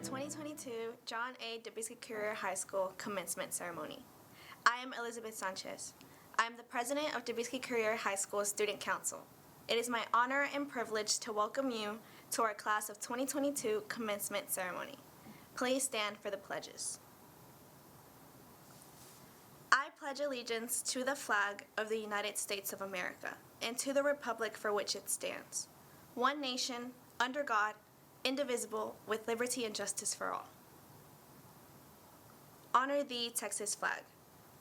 the 2022 John A. Dubiski Career High School commencement ceremony. I am Elizabeth Sanchez. I am the president of Dubiski Career High School Student Council. It is my honor and privilege to welcome you to our class of 2022 commencement ceremony. Please stand for the pledges. I pledge allegiance to the flag of the United States of America and to the republic for which it stands, one nation, under God, indivisible, with liberty and justice for all. Honor thee, Texas flag.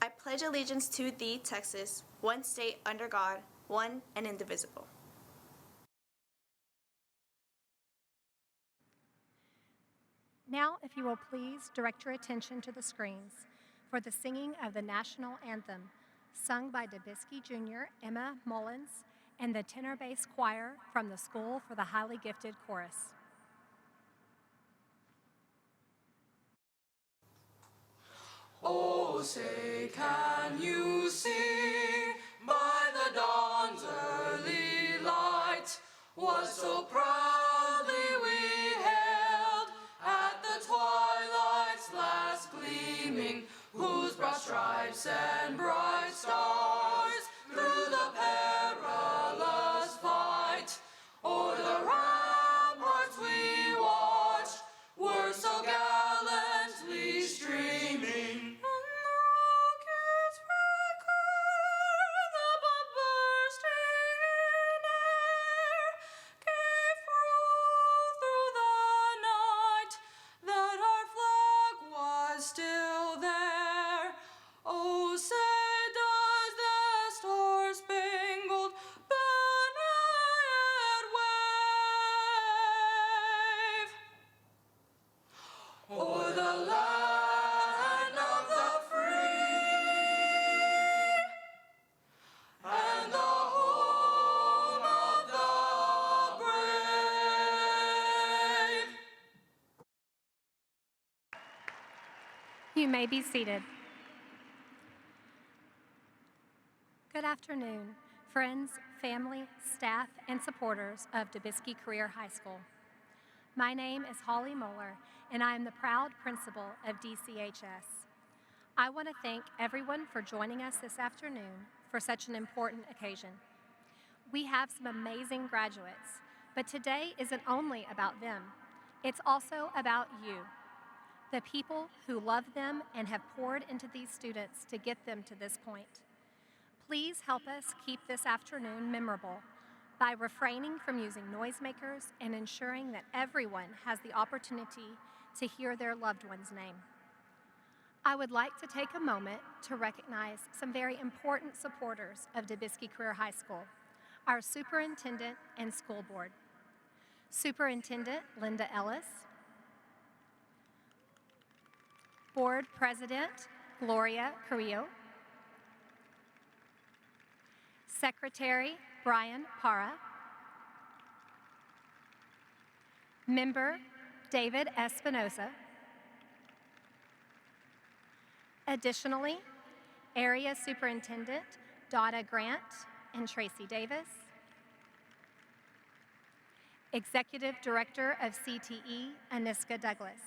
I pledge allegiance to thee, Texas, one state under God, one and indivisible. Now, if you will please direct your attention to the screens for the singing of the national anthem, sung by Dubiski Jr. Emma Mullins and the tenor bass choir from the School for the Highly Gifted Chorus. Oh, say, can you see by the dawn's early light what so proudly we hailed at the twilight's last gleaming, whose broad stripes and bright stars through the perilous fight o'er the ramparts we watched were so gallantly streaming. You may be seated. Good afternoon, friends, family, staff, and supporters of Dubiski Career High School. My name is Holly Moeller, and I am the proud principal of DCHS. I want to thank everyone for joining us this afternoon for such an important occasion. We have some amazing graduates, but today isn't only about them. It's also about you, the people who love them and have poured into these students to get them to this point. Please help us keep this afternoon memorable by refraining from using noisemakers and ensuring that everyone has the opportunity to hear their loved one's name. I would like to take a moment to recognize some very important supporters of Dubiski Career High School, our superintendent and school board. Superintendent Linda Ellis, Board President Gloria Carrillo, Secretary Brian Parra, Member David Espinosa. Additionally, Area Superintendent Donna Grant and Tracy Davis, Executive Director of CTE Aniska Douglas.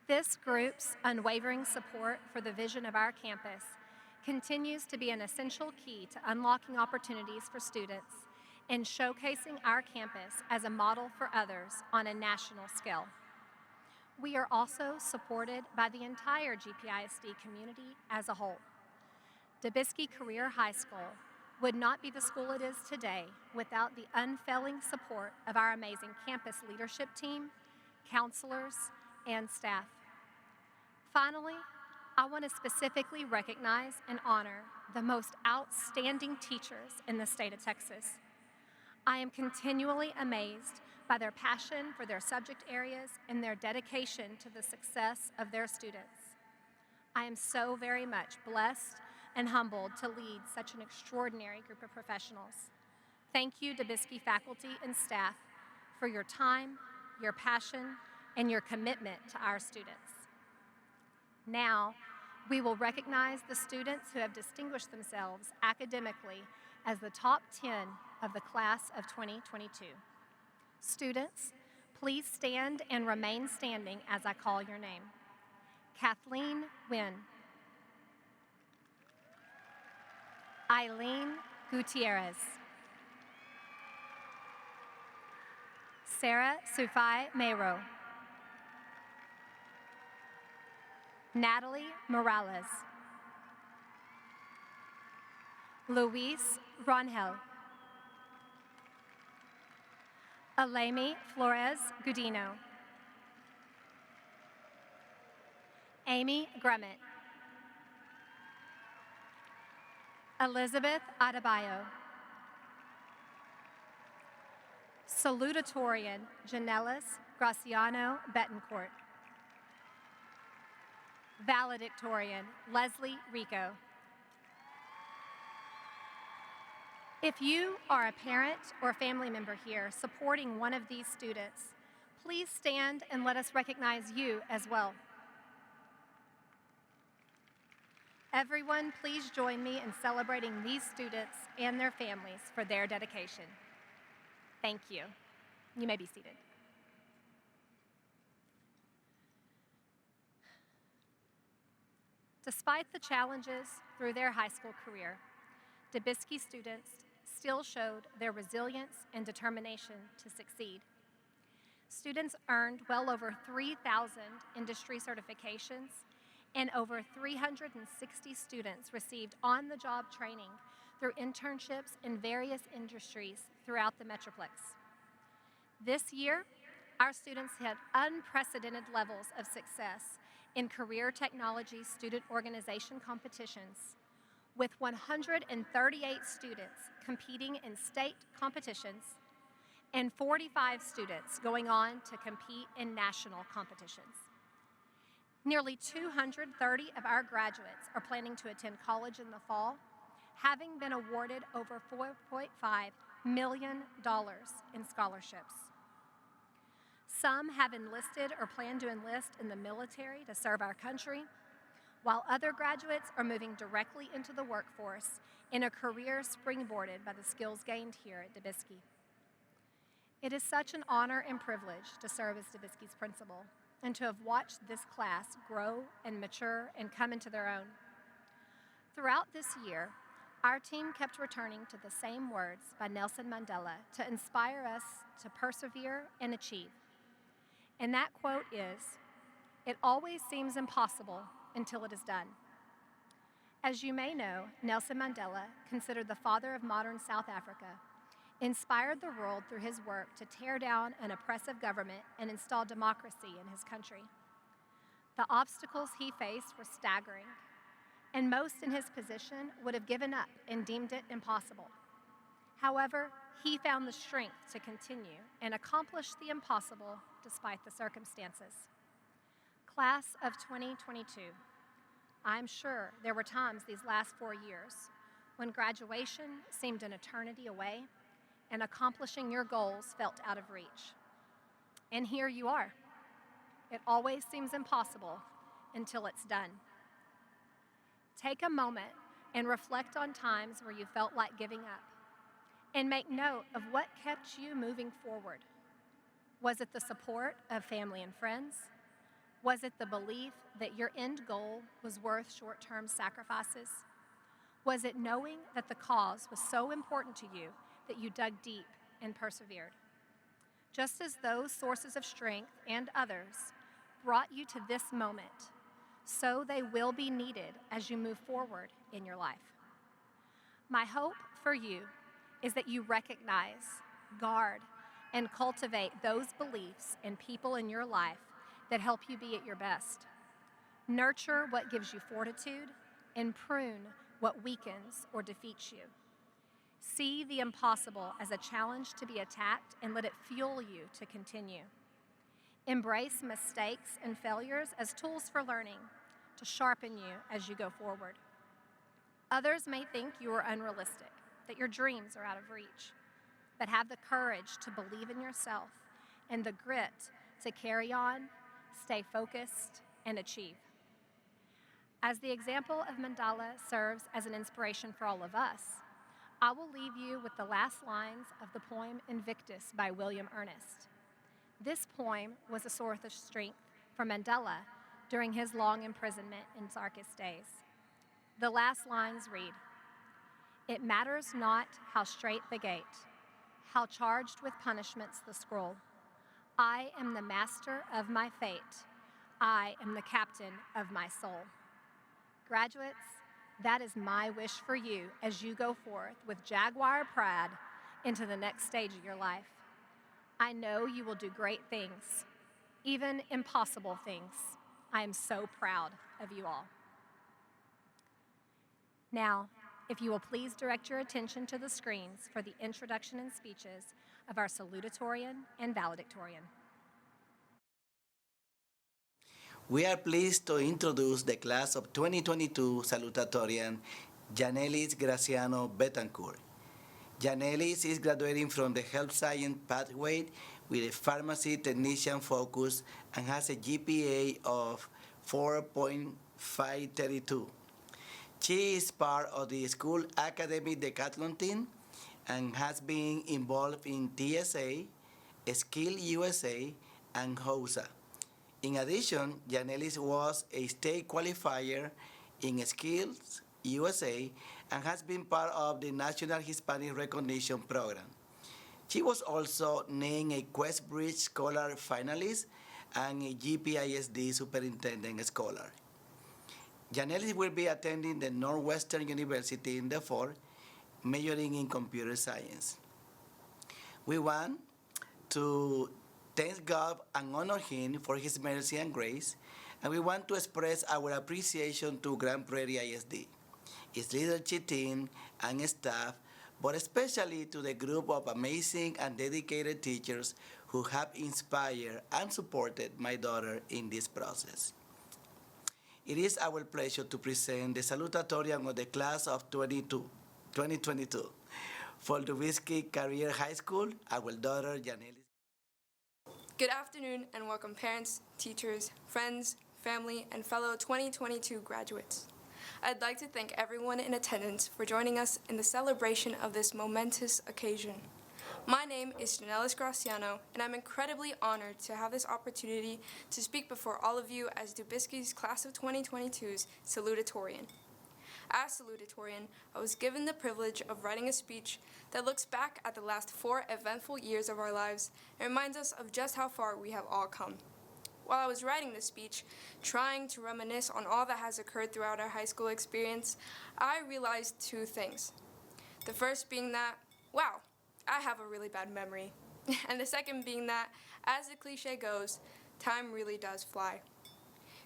This group's unwavering support for the vision of our campus continues to be an essential key to unlocking opportunities for students and showcasing our campus as a model for others on a national scale. We are also supported by the entire GPISD community as a whole. Dubiski Career High School would not be the school it is today without the unfailing support of our amazing campus leadership team, counselors, and staff. Finally, I want to specifically recognize and honor the most outstanding teachers in the state of Texas. I am continually amazed by their passion for their subject areas and their dedication to the success of their students. I am so very much blessed and humbled to lead such an extraordinary group of professionals. Thank you, Dubiski faculty and staff, for your time, your passion, and your commitment to our students. Now, we will recognize the students who have distinguished themselves academically as the top 10 of the class of 2022. Students, please stand and remain standing as I call your name. Kathleen Wynn. Eileen Gutierrez. Sarah Sufai Mayro. Natalie Morales. Luis Ronhel. Alemi Flores Gudino. Amy Grummett. Elizabeth Adebayo. Salutatorian Janelis Graciano Betancourt. Valedictorian Leslie Rico. If you are a parent or family member here supporting one of these students, please stand and let us recognize you as well. Everyone, please join me in celebrating these students and their families for their dedication. Thank you. You may be seated. Despite the challenges through their high school career, Dubiski students still showed their resilience and determination to succeed. Students earned well over 3,000 industry certifications, and over 360 students received on-the-job training through internships in various industries throughout the Metroplex. This year, our students had unprecedented levels of success in career technology student organization competitions, with 138 students competing in state competitions and 45 students going on to compete in national competitions. Nearly 230 of our graduates are planning to attend college in the fall, having been awarded over $4.5 million in scholarships. Some have enlisted or plan to enlist in the military to serve our country, while other graduates are moving directly into the workforce in a career springboarded by the skills gained here at Dubiski. It is such an honor and privilege to serve as Dubiski's principal and to have watched this class grow and mature and come into their own. Throughout this year, our team kept returning to the same words by Nelson Mandela to inspire us to persevere and achieve. And that quote is, "It always seems impossible until it is done." As you may know, Nelson Mandela, considered the father of modern South Africa, inspired the world through his work to tear down an oppressive government and install democracy in his country. The obstacles he faced were staggering, and most in his position would have given up and deemed it impossible. However, he found the strength to continue and accomplish the impossible despite the circumstances. Class of 2022, I'm sure there were times these last 4 years when graduation seemed an eternity away and accomplishing your goals felt out of reach. And here you are. It always seems impossible until it's done. Take a moment and reflect on times where you felt like giving up, and make note of what kept you moving forward. Was it the support of family and friends? Was it the belief that your end goal was worth short-term sacrifices? Was it knowing that the cause was so important to you that you dug deep and persevered? Just as those sources of strength and others brought you to this moment, so they will be needed as you move forward in your life. My hope for you is that you recognize, guard, and cultivate those beliefs and people in your life that help you be at your best. Nurture what gives you fortitude and prune what weakens or defeats you. See the impossible as a challenge to be attacked and let it fuel you to continue. Embrace mistakes and failures as tools for learning to sharpen you as you go forward. Others may think you are unrealistic, that your dreams are out of reach, but have the courage to believe in yourself and the grit to carry on, stay focused, and achieve. As the example of Mandela serves as an inspiration for all of us, I will leave you with the last lines of the poem Invictus by William Ernest. This poem was a source of strength for Mandela during his long imprisonment in darkest days. The last lines read, "It matters not how strait the gate, how charged with punishments the scroll. I am the master of my fate. I am the captain of my soul." Graduates, that is my wish for you as you go forth with Jaguar pride into the next stage of your life. I know you will do great things, even impossible things. I am so proud of you all. Now, if you will please direct your attention to the screens for the introduction and speeches of our salutatorian and valedictorian. We are pleased to introduce the class of 2022 salutatorian, Janelis Graciano Betancourt. Janelis is graduating from the Health Science pathway with a pharmacy technician focus and has a GPA of 4.532. She is part of the school academic decathlon team and has been involved in TSA, Skill USA, and HOSA. In addition, Janelis was a state qualifier in Skills USA and has been part of the National Hispanic Recognition Program. She was also named a Questbridge Scholar finalist and a GPISD Superintendent Scholar. Janelis will be attending the Northwestern University in the fall, majoring in computer science. We want to thank God and honor Him for His mercy and grace, and we want to express our appreciation to Grand Prairie ISD, its leadership team and staff, but especially to the group of amazing and dedicated teachers who have inspired and supported my daughter in this process. It is our pleasure to present the salutatorian of the class of 2022. For Dubiski Career High School, our daughter Janelis. Good afternoon and welcome parents, teachers, friends, family, and fellow 2022 graduates. I'd like to thank everyone in attendance for joining us in the celebration of this momentous occasion. My name is Janelis Graciano, and I'm incredibly honored to have this opportunity to speak before all of you as Dubiski's Class of 2022's salutatorian. As salutatorian, I was given the privilege of writing a speech that looks back at the last 4 eventful years of our lives and reminds us of just how far we have all come. While I was writing this speech, trying to reminisce on all that has occurred throughout our high school experience, I realized 2 things. The first being that, wow, I have a really bad memory. And the second being that, as the cliche goes, time really does fly.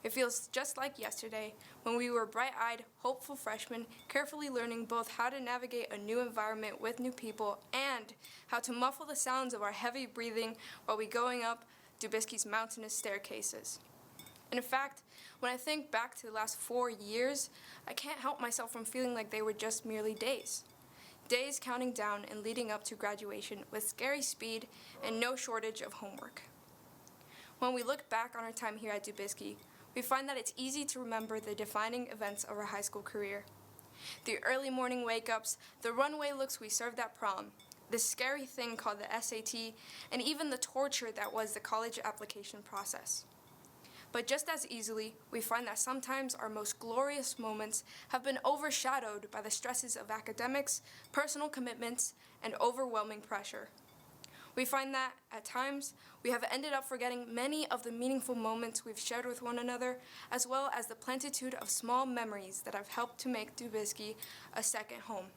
It feels just like yesterday when we were bright-eyed, hopeful freshmen, carefully learning both how to navigate a new environment with new people and how to muffle the sounds of our heavy breathing while we going up Dubiski's mountainous staircases. And in fact, when I think back to the last 4 years, I can't help myself from feeling like they were just merely days. Days counting down and leading up to graduation with scary speed and no shortage of homework. When we look back on our time here at Dubiski, we find that it's easy to remember the defining events of our high school career. The early morning wake-ups, the runway looks we served at prom, the scary thing called the SAT, and even the torture that was the college application process. But just as easily, we find that sometimes our most glorious moments have been overshadowed by the stresses of academics, personal commitments, and overwhelming pressure. We find that, at times, we have ended up forgetting many of the meaningful moments we've shared with one another, as well as the plentitude of small memories that have helped to make Dubiski a second home.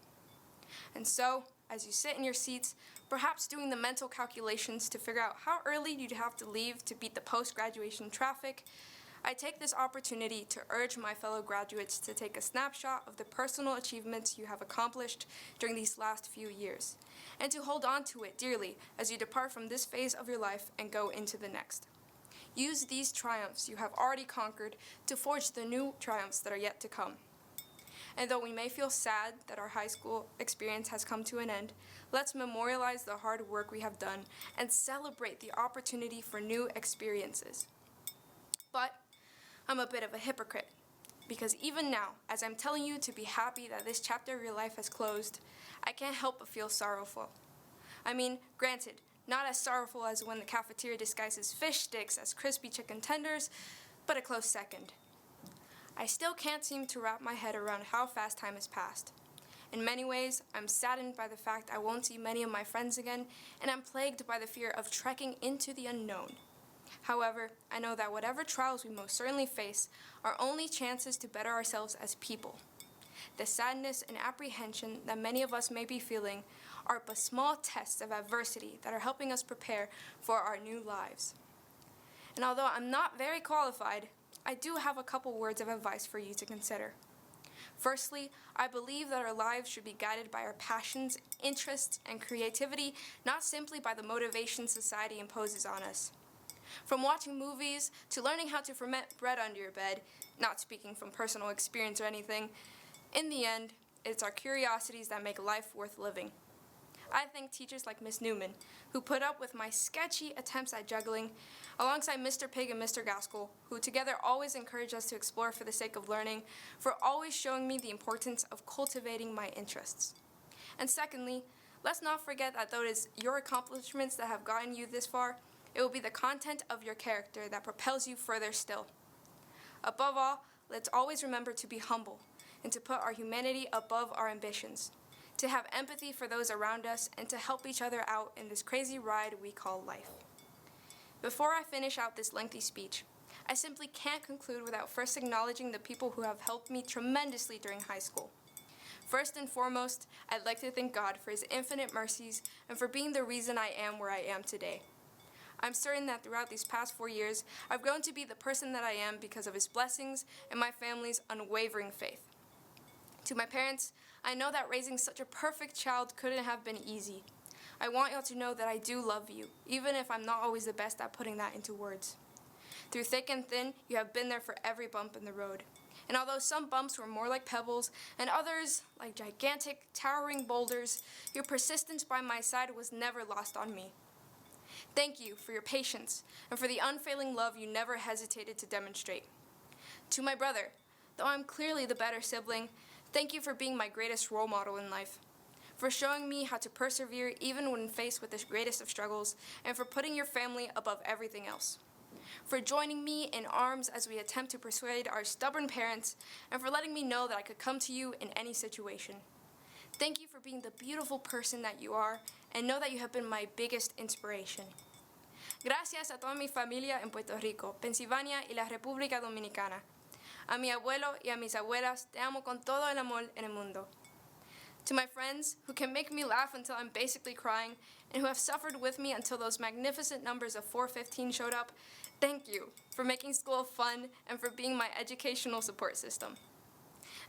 And so, as you sit in your seats, perhaps doing the mental calculations to figure out how early you'd have to leave to beat the post-graduation traffic, I take this opportunity to urge my fellow graduates to take a snapshot of the personal achievements you have accomplished during these last few years, and to hold on to it dearly as you depart from this phase of your life and go into the next. Use these triumphs you have already conquered to forge the new triumphs that are yet to come. And though we may feel sad that our high school experience has come to an end, let's memorialize the hard work we have done and celebrate the opportunity for new experiences. But I'm a bit of a hypocrite. because even now, as I'm telling you to be happy that this chapter of your life has closed, I can't help but feel sorrowful. I mean, granted, not as sorrowful as when the cafeteria disguises fish sticks as crispy chicken tenders, but a close second. I still can't seem to wrap my head around how fast time has passed. In many ways, I'm saddened by the fact I won't see many of my friends again, and I'm plagued by the fear of trekking into the unknown. However, I know that whatever trials we most certainly face are only chances to better ourselves as people. The sadness and apprehension that many of us may be feeling are but small tests of adversity that are helping us prepare for our new lives. And although I'm not very qualified, I do have a couple words of advice for you to consider. Firstly, I believe that our lives should be guided by our passions, interests, and creativity, not simply by the motivation society imposes on us. From watching movies to learning how to ferment bread under your bed, not speaking from personal experience or anything, in the end, it's our curiosities that make life worth living. I thank teachers like Miss Newman, who put up with my sketchy attempts at juggling, alongside Mr. Pig and Mr. Gaskell, who together always encourage us to explore for the sake of learning, for always showing me the importance of cultivating my interests. And secondly, let's not forget that though it is your accomplishments that have gotten you this far, it will be the content of your character that propels you further still. Above all, let's always remember to be humble and to put our humanity above our ambitions, to have empathy for those around us, and to help each other out in this crazy ride we call life. Before I finish out this lengthy speech, I simply can't conclude without first acknowledging the people who have helped me tremendously during high school. First and foremost, I'd like to thank God for His infinite mercies and for being the reason I am where I am today. I'm certain that throughout these past 4 years, I've grown to be the person that I am because of His blessings and my family's unwavering faith. To my parents, I know that raising such a perfect child couldn't have been easy. I want y'all to know that I do love you, even if I'm not always the best at putting that into words. Through thick and thin, you have been there for every bump in the road. And although some bumps were more like pebbles, and others like gigantic, towering boulders, your persistence by my side was never lost on me. Thank you for your patience and for the unfailing love you never hesitated to demonstrate. To my brother, though I'm clearly the better sibling, thank you for being my greatest role model in life, for showing me how to persevere even when faced with the greatest of struggles, and for putting your family above everything else, for joining me in arms as we attempt to persuade our stubborn parents, and for letting me know that I could come to you in any situation. Thank you for being the beautiful person that you are, and know that you have been my biggest inspiration. Gracias a toda mi familia en Puerto Rico, Pensilvania y la República Dominicana. A mi abuelo y a mis abuelas, te amo con todo el amor en el mundo. To my friends, who can make me laugh until I'm basically crying, and who have suffered with me until those magnificent numbers of 415 showed up, thank you for making school fun and for being my educational support system.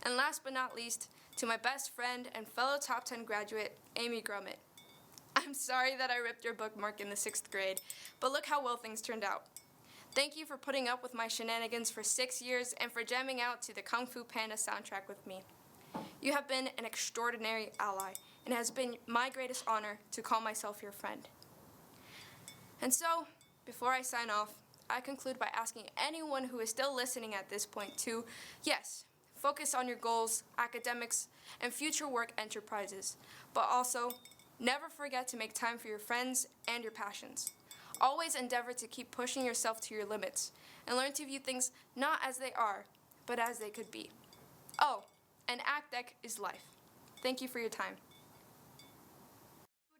And last but not least, to my best friend and fellow top 10 graduate, Amy Grummett. I'm sorry that I ripped your bookmark in the 6th grade, but look how well things turned out. Thank you for putting up with my shenanigans for 6 years and for jamming out to the Kung Fu Panda soundtrack with me. You have been an extraordinary ally, and it has been my greatest honor to call myself your friend. And so, before I sign off, I conclude by asking anyone who is still listening at this point to, yes, focus on your goals, academics, and future work enterprises, but also, never forget to make time for your friends and your passions. Always endeavor to keep pushing yourself to your limits, and learn to view things not as they are, but as they could be. Oh, and ACTEC is life. Thank you for your time.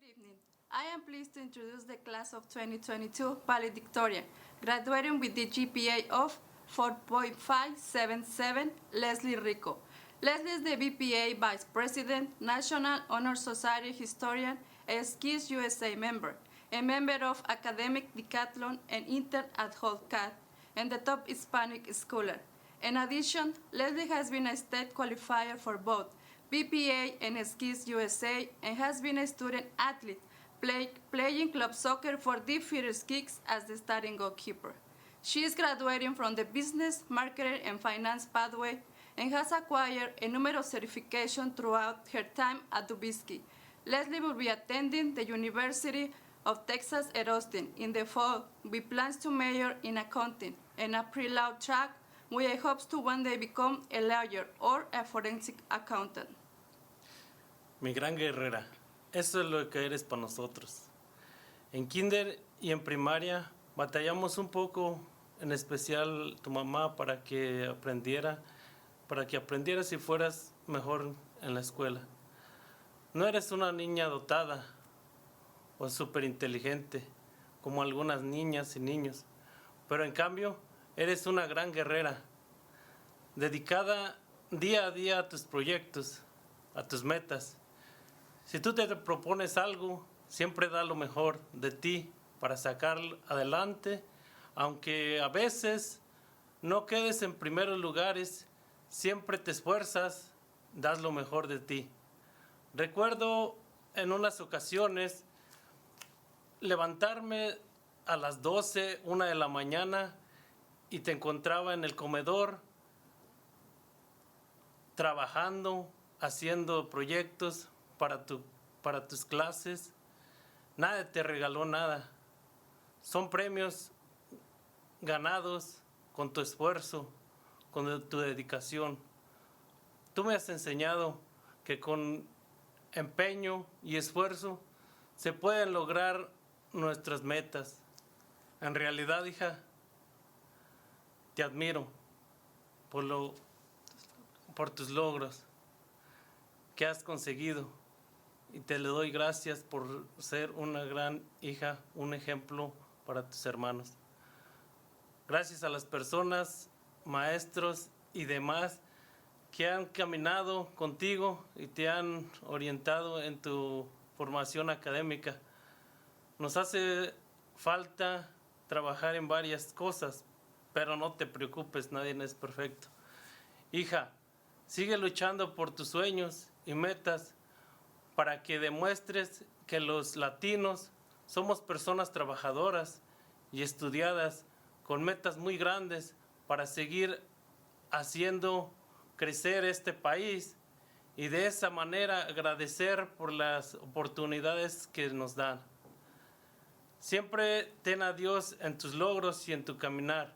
Good evening. I am pleased to introduce the class of 2022 valedictorian, graduating with the GPA of 4.577, Leslie Rico. Leslie is the BPA Vice President, National Honor Society historian, a SKIS USA member, a member of Academic Decathlon and intern at HoldCat, and the top Hispanic scholar. In addition, Leslie has been a state qualifier for both BPA and SKIS USA and has been a student athlete, playing club soccer for Deep Feeders Kicks as the starting goalkeeper. She is graduating from the Business, Marketing, and Finance pathway and has acquired a number of certifications throughout her time at Dubiski. Leslie will be attending the University of Texas at Austin in the fall with plans to major in accounting and a pre-law track We hope to one day become a lawyer or a forensic accountant. Mi gran guerrera, eso es lo que eres para nosotros. En kinder y en primaria batallamos un poco, en especial tu mamá, para que aprendieras y fueras mejor en la escuela. No eres una niña dotada o súper inteligente, como algunas niñas y niños, pero en cambio eres una gran guerrera, dedicada día a día a tus proyectos, a tus metas. Si tú te propones algo, siempre da lo mejor de ti para sacar adelante, aunque a veces no quedes en primeros lugares, siempre te esfuerzas, das lo mejor de ti. Recuerdo en unas ocasiones levantarme a las 12, 1 de la mañana y te encontraba en el comedor trabajando, haciendo proyectos para tus clases. Nadie te regaló nada. Son premios ganados con tu esfuerzo, con tu dedicación. Tú me has enseñado que con empeño y esfuerzo se pueden lograr nuestras metas. En realidad, hija, te admiro por tus logros que has conseguido y te le doy gracias por ser una gran hija, un ejemplo para tus hermanos. Gracias a las personas, maestros y demás que han caminado contigo y te han orientado en tu formación académica. Nos hace falta trabajar en varias cosas, pero no te preocupes, nadie es perfecto. Hija, sigue luchando por tus sueños y metas para que demuestres que los latinos somos personas trabajadoras y estudiadas con metas muy grandes para seguir haciendo crecer este país y de esa manera agradecer por las oportunidades que nos dan. Siempre ten a Dios en tus logros y en tu caminar.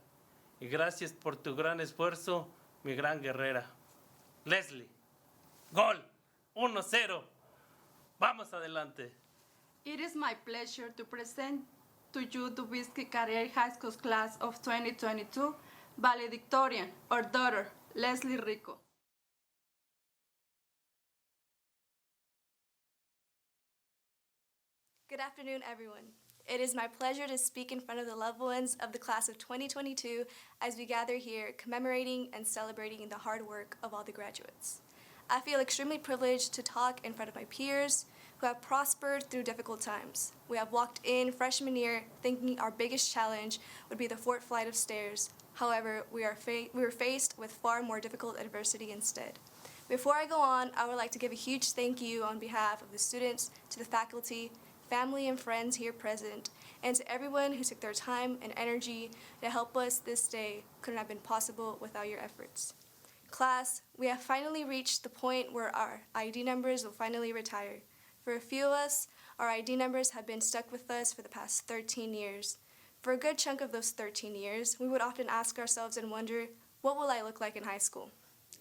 Y gracias por tu gran esfuerzo, mi gran guerrera. Leslie, gol, 1-0. Vamos adelante. It is my pleasure to present to you Dubiski Career High School Class of 2022 valedictorian, our daughter, Leslie Rico. Good afternoon, everyone. It is my pleasure to speak in front of the loved ones of the class of 2022 as we gather here commemorating and celebrating the hard work of all the graduates. I feel extremely privileged to talk in front of my peers who have prospered through difficult times. We have walked in freshman year thinking our biggest challenge would be the fourth flight of stairs. However, we were faced with far more difficult adversity instead. Before I go on, I would like to give a huge thank you on behalf of the students, to the faculty, family and friends here present, and to everyone who took their time and energy to help us this day. Couldn't have been possible without your efforts. Class, we have finally reached the point where our ID numbers will finally retire. For a few of us, our ID numbers have been stuck with us for the past 13 years. For a good chunk of those 13 years, we would often ask ourselves and wonder, what will I look like in high school?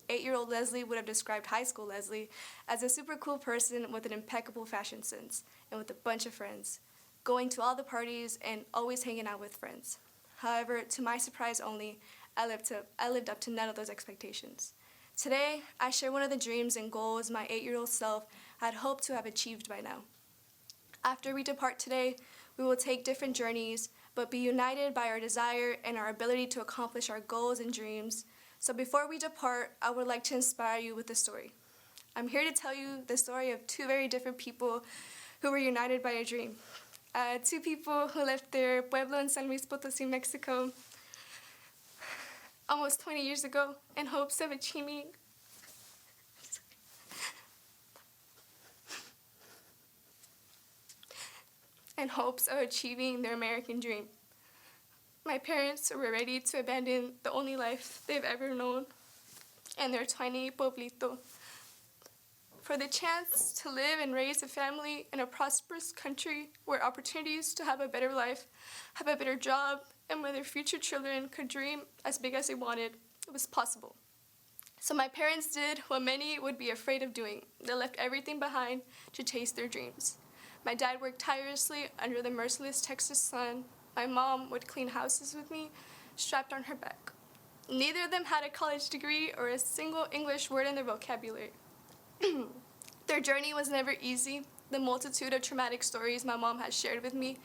8-year-old Leslie would have described high school Leslie as a super cool person with an impeccable fashion sense and with a bunch of friends, going to all the parties and always hanging out with friends. However, to my surprise only, I lived up to none of those expectations. Today, I share one of the dreams and goals my 8-year-old self had hoped to have achieved by now. After we depart today, we will take different journeys, but be united by our desire and our ability to accomplish our goals and dreams. So before we depart, I would like to inspire you with a story. I'm here to tell you the story of two very different people who were united by a dream. Two people who left their pueblo in San Luis Potosí, Mexico, almost 20 years ago in hopes of achieving their American dream. My parents were ready to abandon the only life they've ever known and their tiny pueblito for the chance to live and raise a family in a prosperous country where opportunities to have a better life, have a better job, and where their future children could dream as big as they wanted. was possible. So my parents did what many would be afraid of doing. They left everything behind to chase their dreams. My dad worked tirelessly under the merciless Texas sun. My mom would clean houses with me, strapped on her back. Neither of them had a college degree or a single English word in their vocabulary. Their journey was never easy. The multitude of traumatic stories my mom has shared with me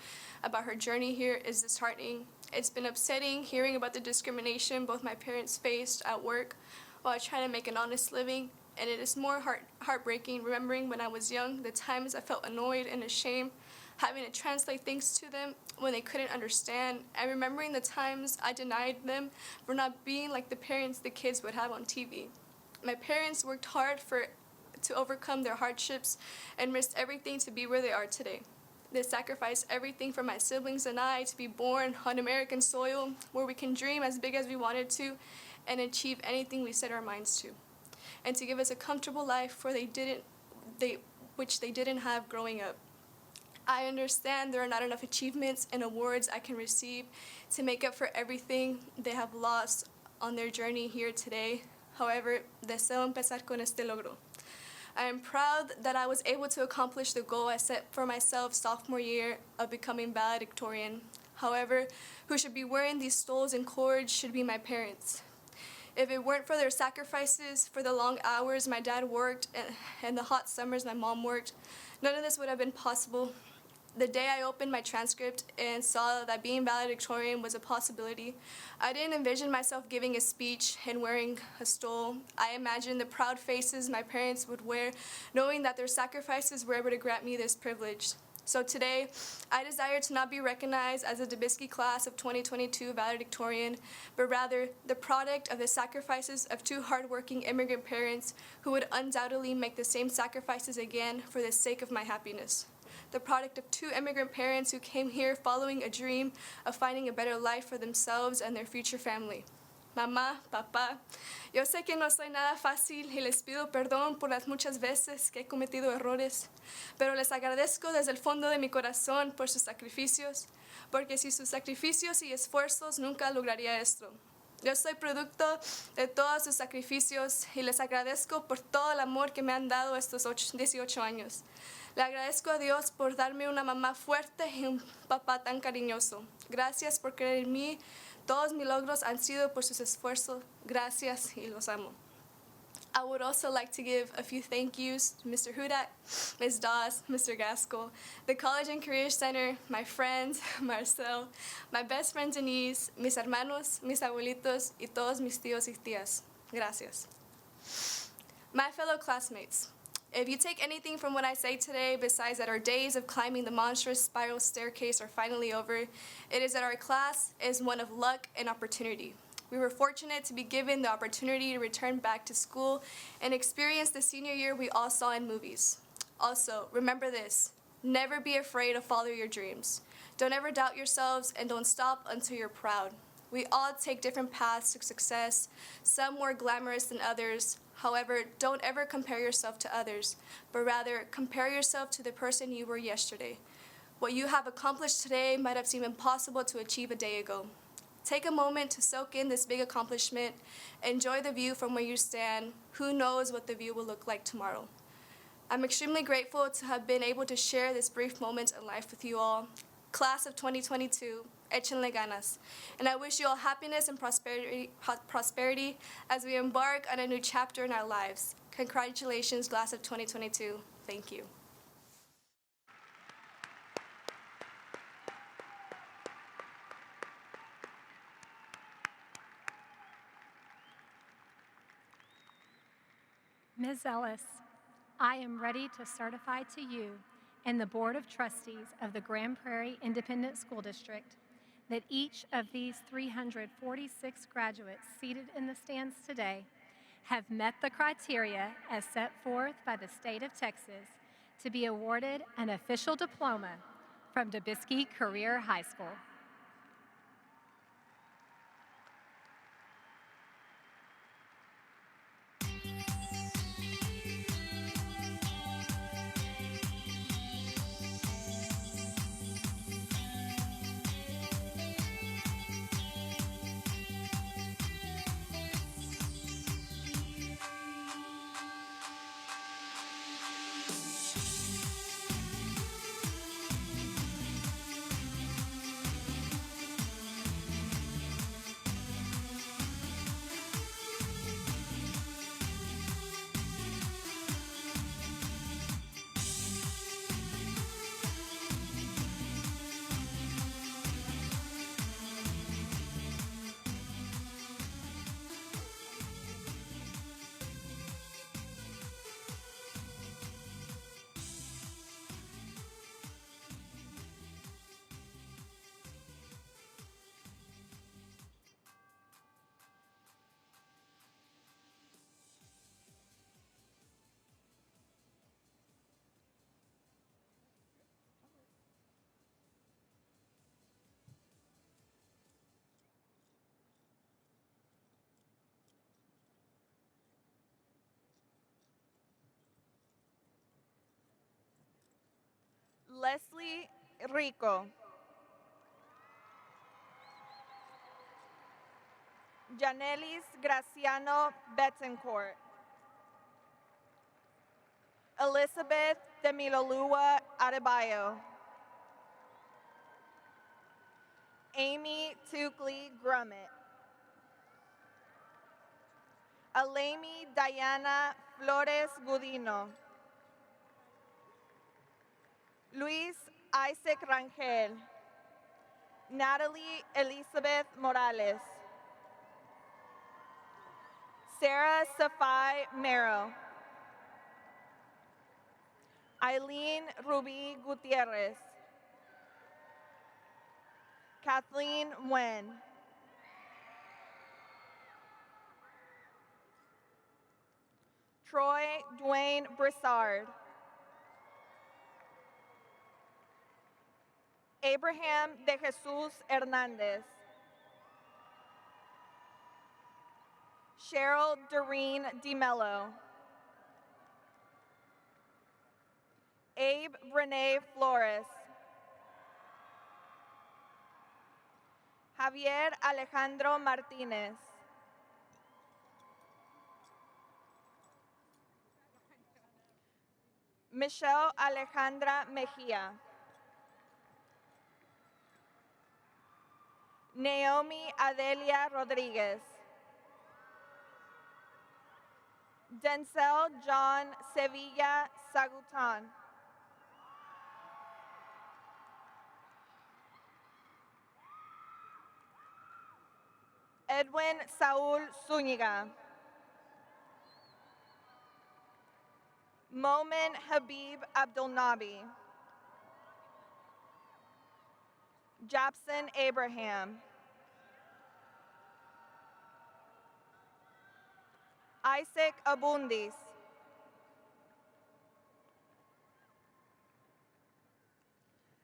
about her journey here is disheartening. It's been upsetting hearing about the discrimination both my parents faced at work while trying to make an honest living, and it is more heartbreaking remembering when I was young the times I felt annoyed and ashamed having to translate things to them when they couldn't understand, and remembering the times I denied them for not being like the parents the kids would have on TV. My parents worked hard to overcome their hardships and risked everything to be where they are today. They sacrificed everything for my siblings and I to be born on American soil where we can dream as big as we wanted to and achieve anything we set our minds to, and to give us a comfortable life which they didn't have growing up. I understand there are not enough achievements and awards I can receive to make up for everything they have lost on their journey here today. However, deseo empezar con este logro. I am proud that I was able to accomplish the goal I set for myself sophomore year of becoming valedictorian. However, who should be wearing these stoles and cords should be my parents. If it weren't for their sacrifices, for the long hours my dad worked, and the hot summers my mom worked, none of this would have been possible. The day I opened my transcript and saw that being valedictorian was a possibility, I didn't envision myself giving a speech and wearing a stole. I imagined the proud faces my parents would wear, knowing that their sacrifices were able to grant me this privilege. So today, I desire to not be recognized as a Dubiski class of 2022 valedictorian, but rather the product of the sacrifices of two hardworking immigrant parents who would undoubtedly make the same sacrifices again for the sake of my happiness. The product of two immigrant parents who came here following a dream of finding a better life for themselves and their future family. Mamá, papá, yo sé que no soy nada fácil y les pido perdón por las muchas veces que he cometido errores, pero les agradezco desde el fondo de mi corazón por sus sacrificios, porque sin sus sacrificios y esfuerzos nunca lograría esto. Yo soy producto de todos sus sacrificios y les agradezco por todo el amor que me han dado estos 18 años. Le agradezco a Dios por darme una mamá fuerte y un papá tan cariñoso. Gracias por creer en mí. Todos mis logros han sido por sus esfuerzos. Gracias y los amo. I would also like to give a few thank yous to Mr. Hudak, Ms. Dawes, Mr. Gaskell, the College and Career Center, my friends, Marcel, my best friend Denise, mis hermanos, mis abuelitos, y todos mis tíos y tías. Gracias. My fellow classmates, if you take anything from what I say today besides that our days of climbing the monstrous spiral staircase are finally over, it is that our class is one of luck and opportunity. We were fortunate to be given the opportunity to return back to school and experience the senior year we all saw in movies. Also, remember this, never be afraid to follow your dreams. Don't ever doubt yourselves and don't stop until you're proud. We all take different paths to success, some more glamorous than others. However, don't ever compare yourself to others, but rather compare yourself to the person you were yesterday. What you have accomplished today might have seemed impossible to achieve a day ago. Take a moment to soak in this big accomplishment. Enjoy the view from where you stand. Who knows what the view will look like tomorrow? I'm extremely grateful to have been able to share this brief moment in life with you all. Class of 2022, échenle ganas. And I wish you all happiness and prosperity as we embark on a new chapter in our lives. Congratulations, class of 2022. Thank you. Ms. Ellis, I am ready to certify to you and the Board of Trustees of the Grand Prairie Independent School District that each of these 346 graduates seated in the stands today have met the criteria as set forth by the state of Texas to be awarded an official diploma from Dubiski Career High School. Leslie Rico. Janelis Graciano Betancourt. Elizabeth Demilolua Adebayo. Amy Tukli Grummett. Alemi Diana Flores Gudino. Luis Isaac Rangel. Natalie Elizabeth Morales. Sarah Safai Mero. Eileen Ruby Gutierrez. Kathleen Nguyen. Troy Dwayne Broussard. Abraham de Jesus Hernandez. Cheryl Doreen DeMello. Abe Renee Flores. Javier Alejandro Martinez. Michelle Alejandra Mejia. Naomi Adelia Rodriguez. Denzel John Sevilla Sagutan. Edwin Saul Zuniga. Momin Habib Abdulnabi. Japson Abraham. Isaac Abundis.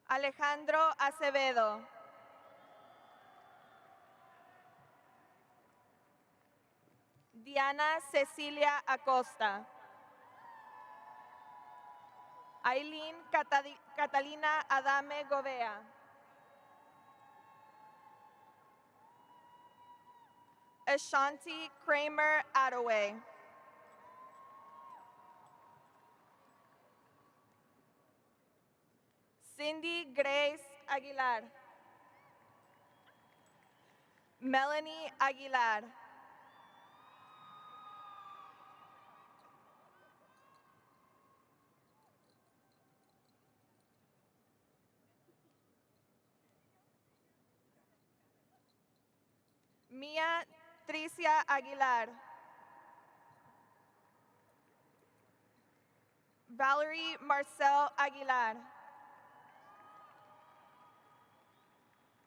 Alejandro Acevedo. Diana Cecilia Acosta. Aileen Catalina Adame Govea. Ashanti Kramer Attaway. Cindy Grace Aguilar. Melanie Aguilar. Mia Tricia Aguilar. Valerie Marcel Aguilar.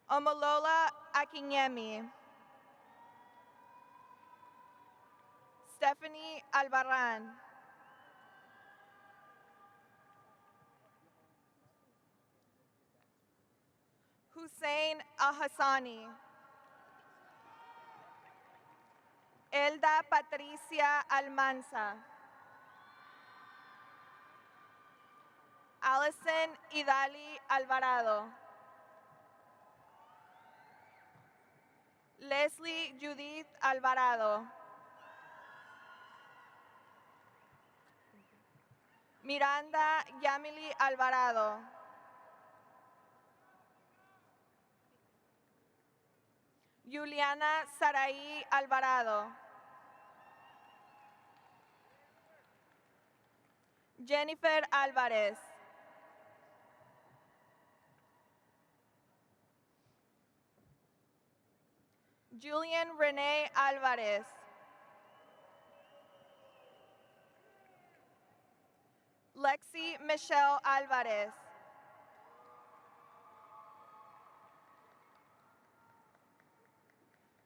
Omolola Akinyemi. Stephanie Albarran. Hussein Ahassani. Elda Patricia Almanza. Allison Idali Alvarado. Leslie Judith Alvarado. Miranda Yamili Alvarado. Juliana Saraí Alvarado. Jennifer Alvarez. Julian Renee Alvarez. Lexi Michelle Alvarez.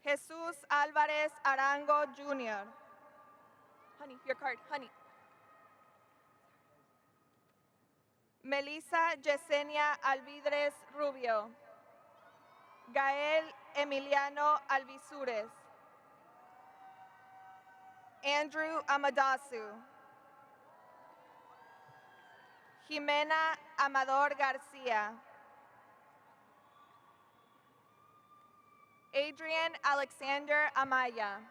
Jesus Alvarez Arango Jr. Honey, your card, honey. Melissa Yesenia Alvidres Rubio. Gael Emiliano Alvisures. Andrew Amadasu. Jimena Amador Garcia. Adrian Alexander Amaya.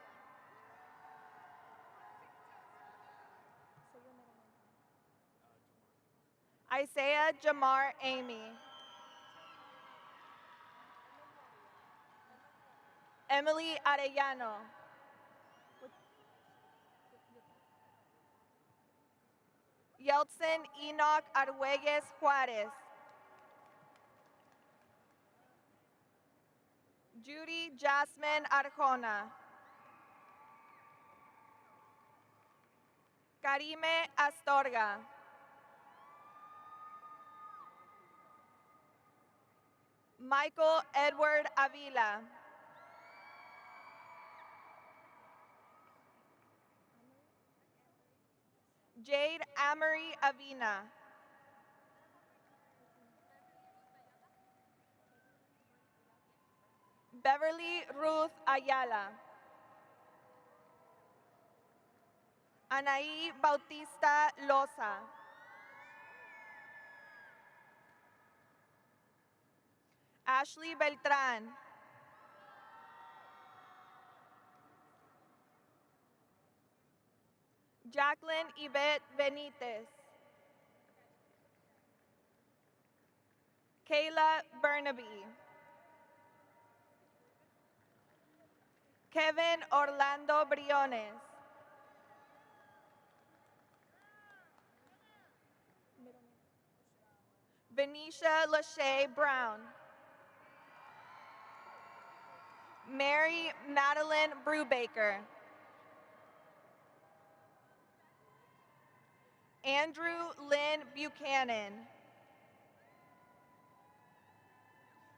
Isaiah Jamar Amy. Emily Arellano. Yeltsin Enoch Arguelles Juarez. Judy Jasmine Arjona. Karime Astorga. Michael Edward Avila. Jade Amory Avina. Beverly Ruth Ayala. Anaí Bautista Loza. Ashley Beltran. Jacqueline Yvette Benitez. Kayla Burnaby. Kevin Orlando Briones. Venetia Lachey Brown. Mary Madeline Brubaker. Andrew Lynn Buchanan.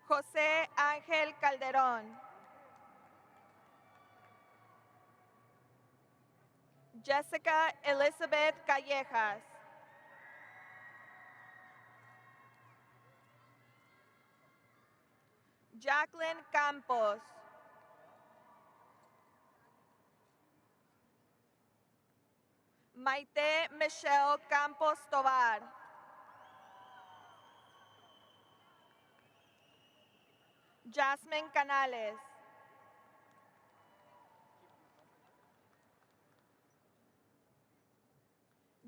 Jose Ángel Calderón. Jessica Elizabeth Callejas. Jacqueline Campos. Maite Michelle Campos Tovar. Jasmine Canales.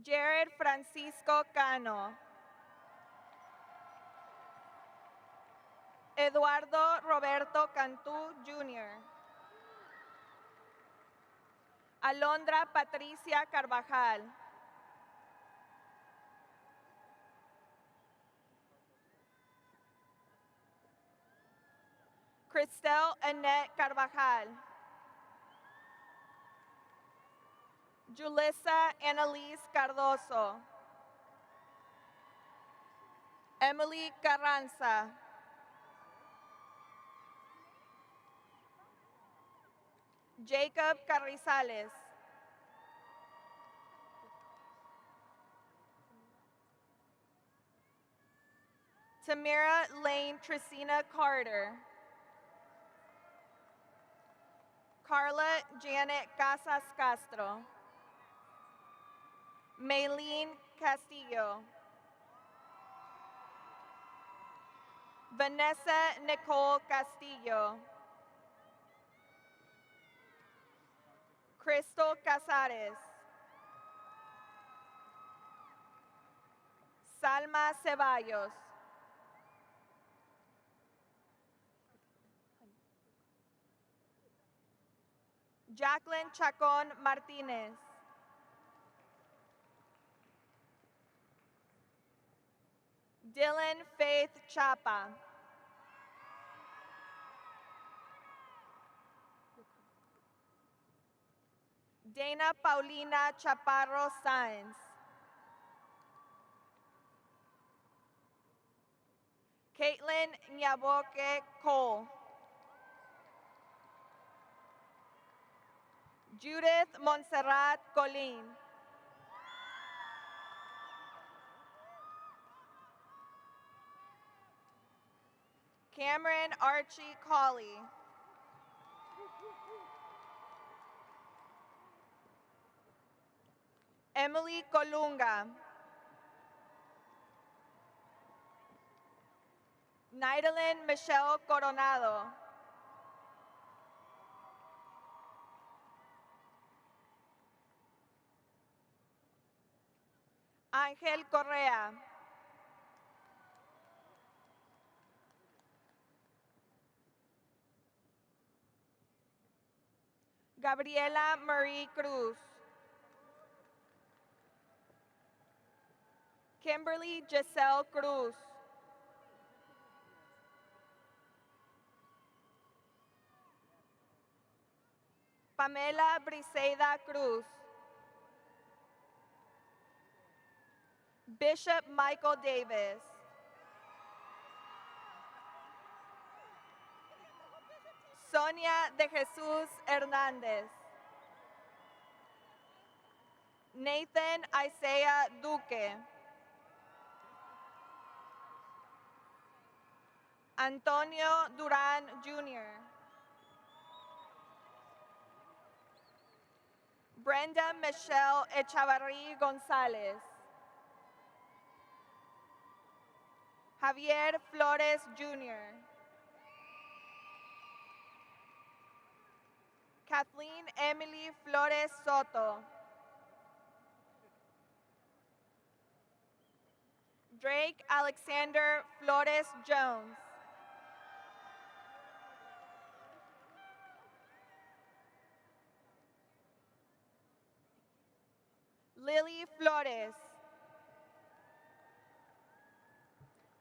Jared Francisco Cano. Eduardo Roberto Cantú Jr. Alondra Patricia Carvajal. Cristel Annette Carvajal. Julissa Annalise Cardoso. Emily Carranza. Jacob Carrizales. Tamira Lane Tricina Carter. Carla Janet Casas Castro. Maylene Castillo. Vanessa Nicole Castillo. Crystal Casares. Salma Ceballos. Jacqueline Chacon Martinez. Dylan Faith Chapa. Dana Paulina Chaparro Sáenz. Caitlin Nyaboke Cole. Judith Montserrat Colin. Cameron Archie Colley. Emily Colunga. Nidalyn Michelle Coronado. Ángel Correa. Gabriela Marie Cruz. Kimberly Giselle Cruz. Pamela Briseida Cruz. Bishop Michael Davis. Sonia de Jesús Hernández. Nathan Isaiah Duque. Antonio Duran Jr. Brenda Michelle Echavarri Gonzalez. Javier Flores Jr. Kathleen Emily Flores Soto. Drake Alexander Flores Jones. Lily Flores.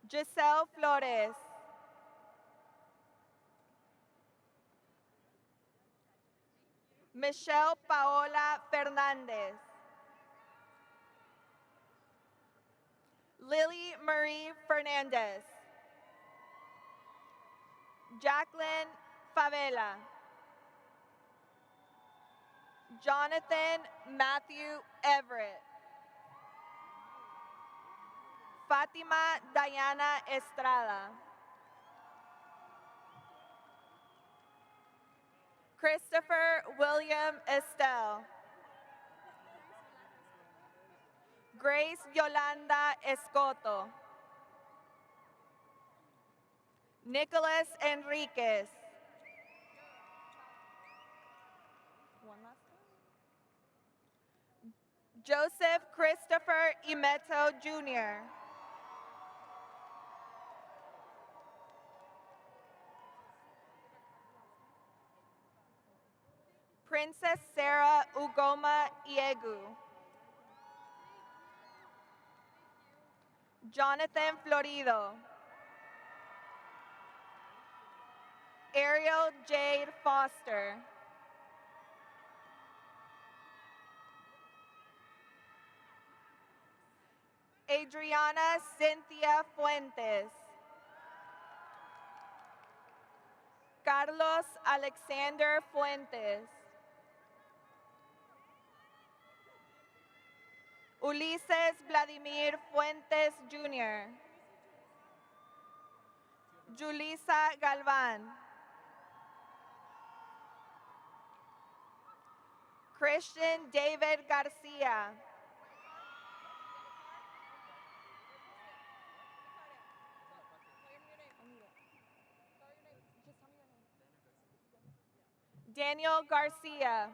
Giselle Flores. Michelle Paola Fernandez. Lily Marie Fernandez. Jacqueline Favela. Jonathan Matthew Everett. Fatima Diana Estrada. Christopher William Estelle. Grace Yolanda Escoto. Nicholas Enriquez. Joseph Christopher Imeto Jr. Princess Sarah Ugoma Iegu. Jonathan Florido. Ariel Jade Foster. Adriana Cynthia Fuentes. Carlos Alexander Fuentes. Ulises Vladimir Fuentes Jr. Julissa Galvan. Christian David Garcia. Daniel Garcia.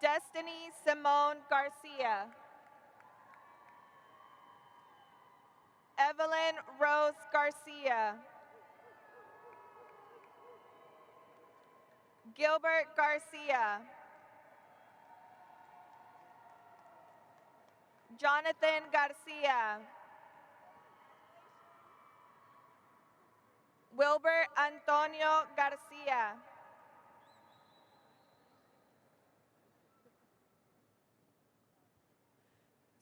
Destiny Simone Garcia. Evelyn Rose Garcia. Gilbert Garcia. Jonathan Garcia. Wilbert Antonio Garcia.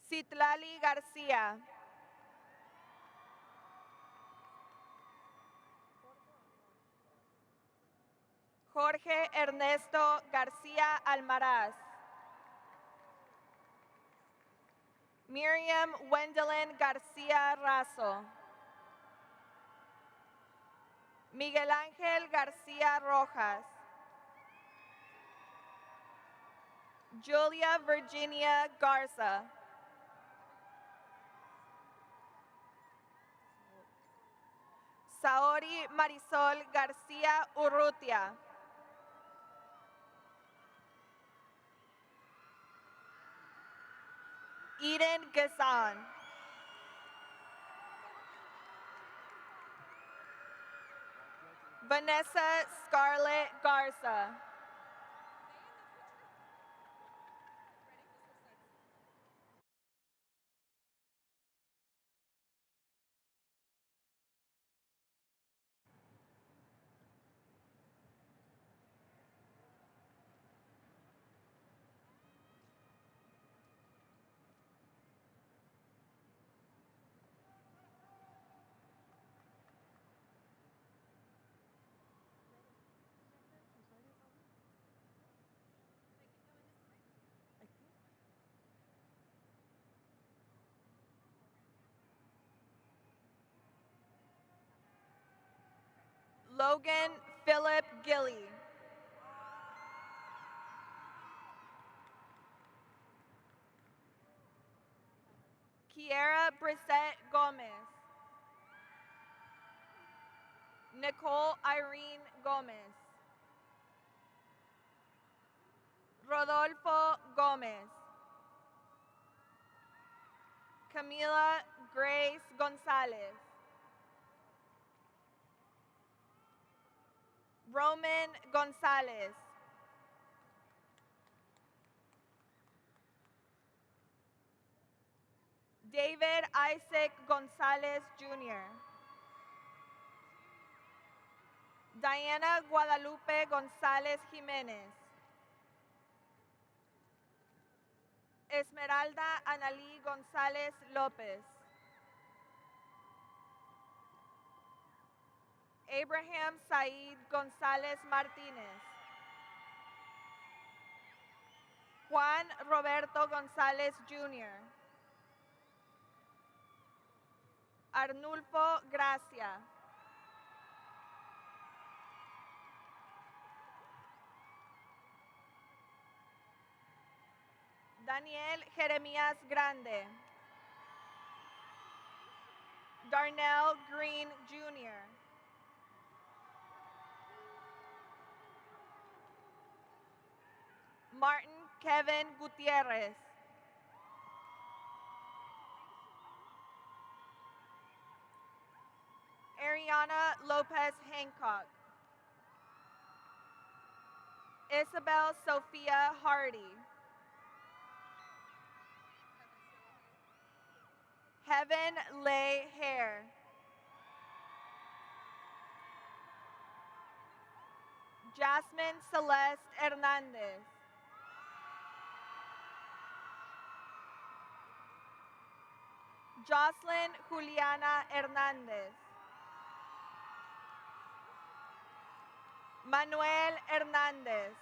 Citlali Garcia. Jorge Ernesto Garcia Almaraz. Miriam Wendelin Garcia Razo. Miguel Ángel Garcia Rojas. Julia Virginia Garza. Saori Marisol Garcia Urrutia. Eden Gazan. Vanessa Scarlett Garza. Logan Philip Gilly. Kiera Brissette Gomez. Nicole Irene Gomez. Rodolfo Gomez. Camila Grace Gonzalez. Roman Gonzalez. David Isaac Gonzalez Jr. Diana Guadalupe Gonzalez Jimenez. Esmeralda Analí González López. Abraham Said González Martínez. Juan Roberto González Jr. Arnulfo Gracia. Daniel Jeremías Grande. Darnell Green Jr. Martin Kevin Gutierrez. Ariana Lopez Hancock. Isabel Sophia Hardy. Heaven Lay Hare. Jasmine Celeste Hernandez. Jocelyn Juliana Hernandez. Manuel Hernandez.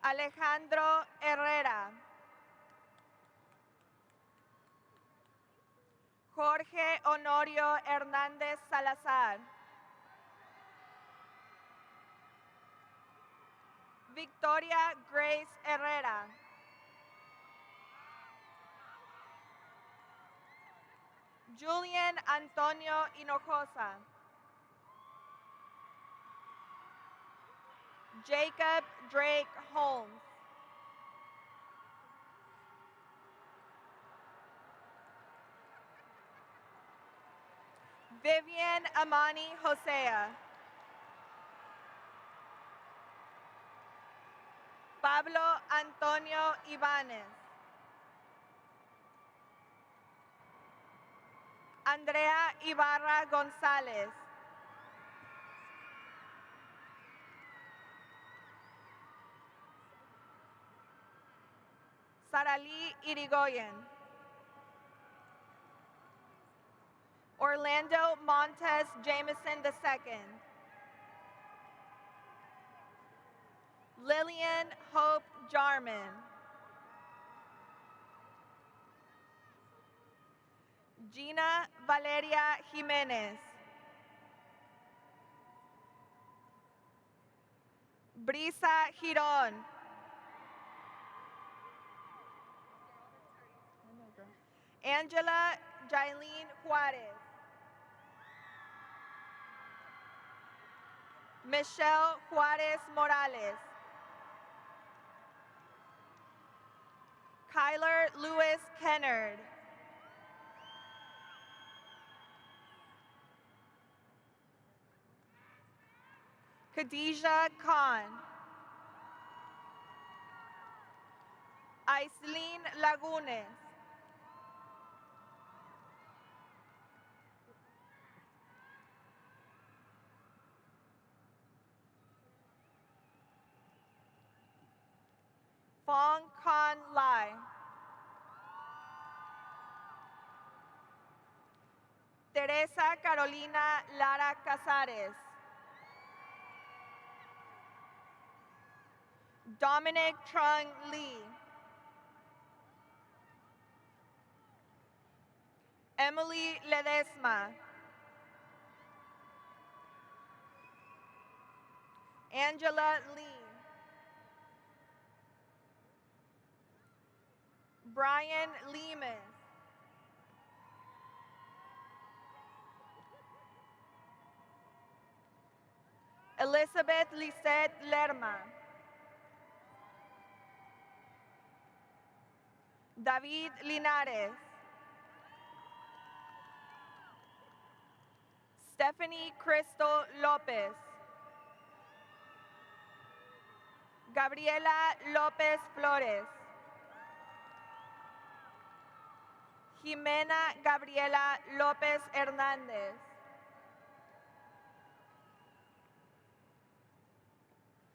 Alejandro Herrera. Jorge Honorio Hernández Salazar. Victoria Grace Herrera. Julian Antonio Hinojosa. Jacob Drake Holmes. Vivian Amani Hosea. Pablo Antonio Ibanez. Andrea Ibarra González. Saralee Irigoyen. Orlando Montes Jameson II. Lillian Hope Jarman. Gina Valeria Jimenez. Brisa Giron. Angela Jailene Juarez. Michelle Juarez Morales. Kyler Lewis Kennard. Khadijah Khan. Aislene Lagunes. Fong Con Lai. Teresa Carolina Lara Casares. Dominic Trung Lee. Emily Ledesma. Angela Lee. Brian Lemus. Elizabeth Lisette Lerma. David Linares. Stephanie Crystal Lopez. Gabriela Lopez Flores. Jimena Gabriela Lopez Hernández.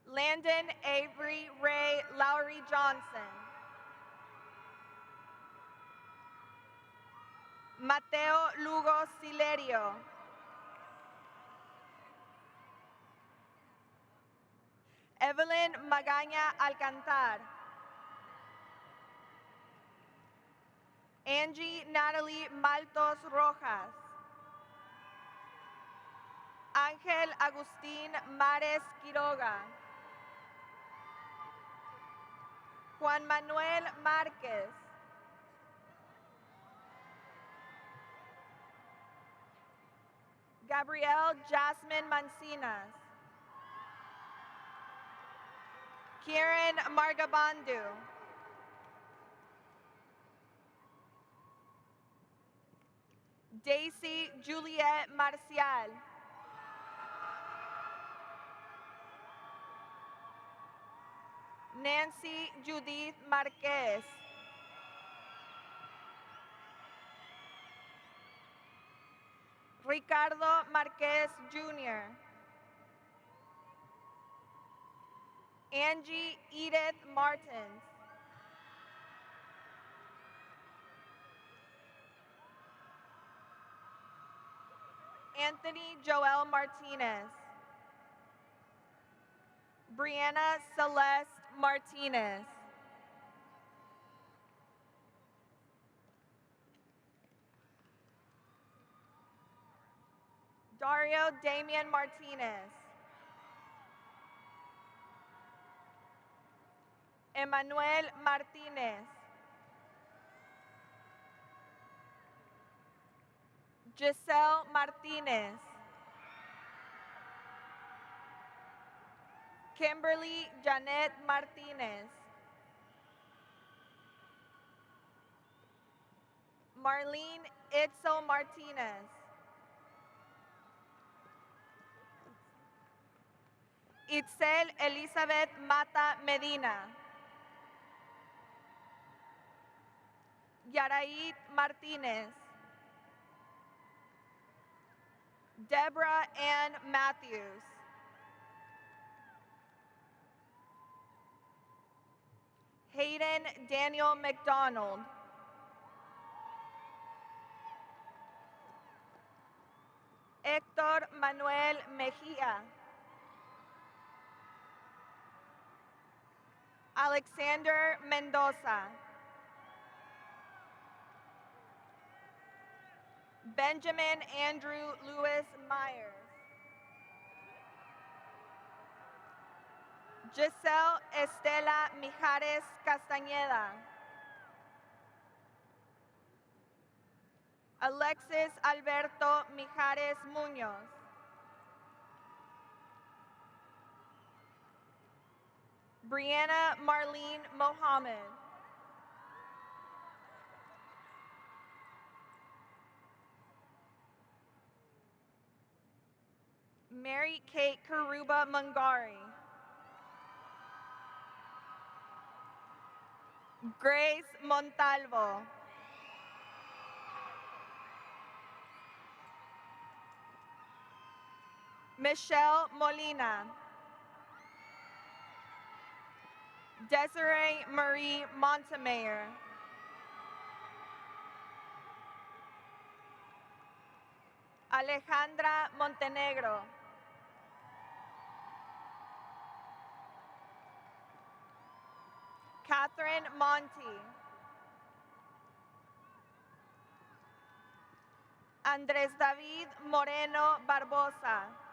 Landon Avery Ray Lowry Johnson. Mateo Lugo Silerio. Evelyn Magaña Alcantar. Angie Natalie Maltos Rojas. Ángel Agustín Mares Quiroga. Juan Manuel Márquez. Gabrielle Jasmine Mancinas. Kieran Margabandu. Daisy Juliet Marcial. Nancy Judith Marquez. Ricardo Marquez Jr. Angie Edith Martins. Anthony Joel Martinez. Brianna Celeste Martinez. Dario Damian Martinez. Emmanuel Martinez. Giselle Martinez. Kimberly Janet Martinez. Marlene Itzel Martinez. Itzel Elizabeth Mata Medina. Yaraid Martinez. Deborah Ann Matthews. Hayden Daniel McDonald. Héctor Manuel Mejia. Alexander Mendoza. Benjamin Andrew Lewis Myers. Giselle Estela Mijares Castañeda. Alexis Alberto Mijares Munoz. Brianna Marlene Mohammed. Mary Kate Karuba Mungari. Grace Montalvo. Michelle Molina. Desiree Marie Montemayor. Alejandra Montenegro. Catherine Monti. Andrés David Moreno Barbosa.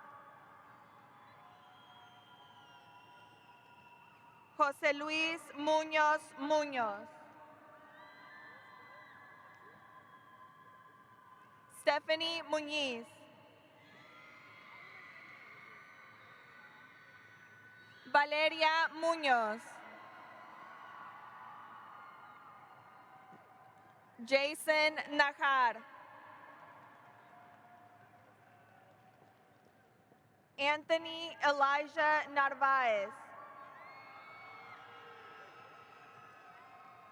José Luis Muñoz Muñoz. Stephanie Muñiz. Valeria Muñoz. Jason Najar. Anthony Elijah Narvaez.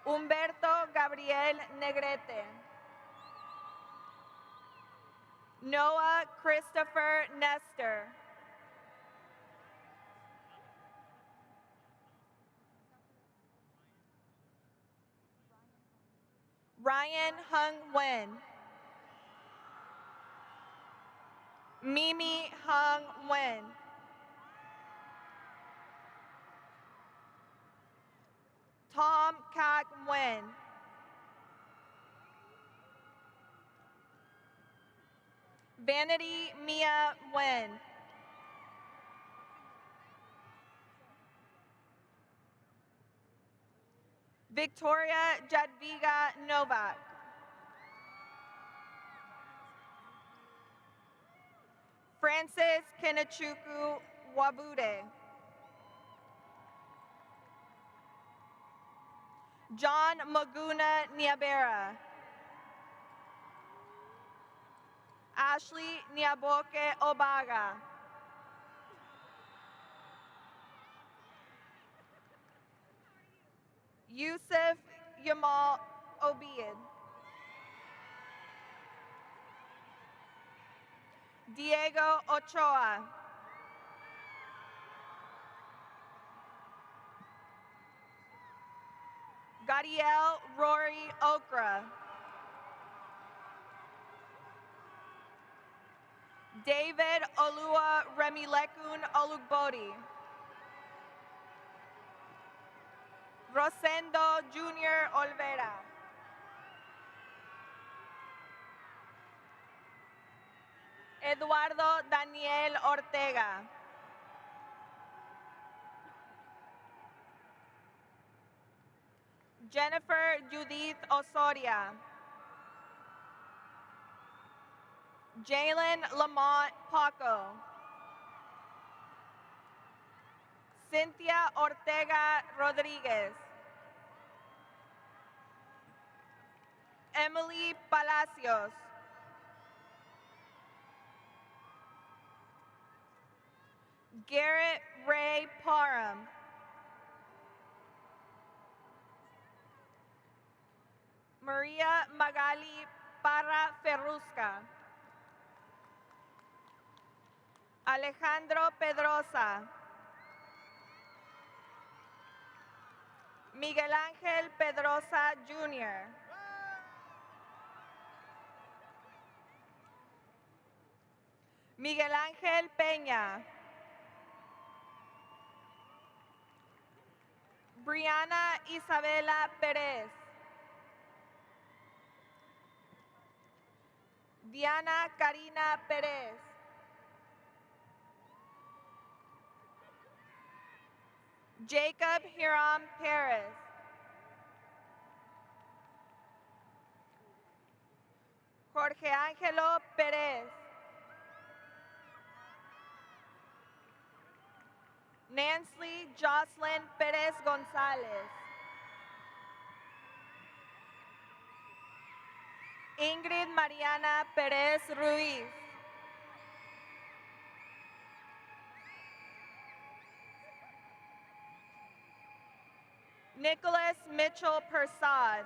Humberto Gabriel Negrete. Noah Christopher Nestor. Ryan Hung Wen. Mimi Hung Wen. Tom Kak Wen. Vanity Mia Wen. Victoria Jadviga Novak. Francis Kenachuku Wabude. John Maguna Niabera. Ashley Niaboke Obaga. Yusuf Yamal Obiad. Diego Ochoa. Gadiel Rory Okra. David Olua Remilekun Olugbodi. Rosendo Jr. Olvera. Eduardo Daniel Ortega. Jennifer Judith Osoria. Jalen Lamont Paco. Cynthia Ortega Rodriguez. Emily Palacios. Garrett Ray Parham. Maria Magali Parra Ferrusca. Alejandro Pedrosa. Miguel Ángel Pedrosa Jr. Miguel Ángel Peña. Brianna Isabela Pérez. Diana Karina Pérez. Jacob Hiram Perez. Jorge Angelo Perez. Nancy Jocelyn Perez Gonzalez. Ingrid Mariana Perez Ruiz. Nicholas Mitchell Persad.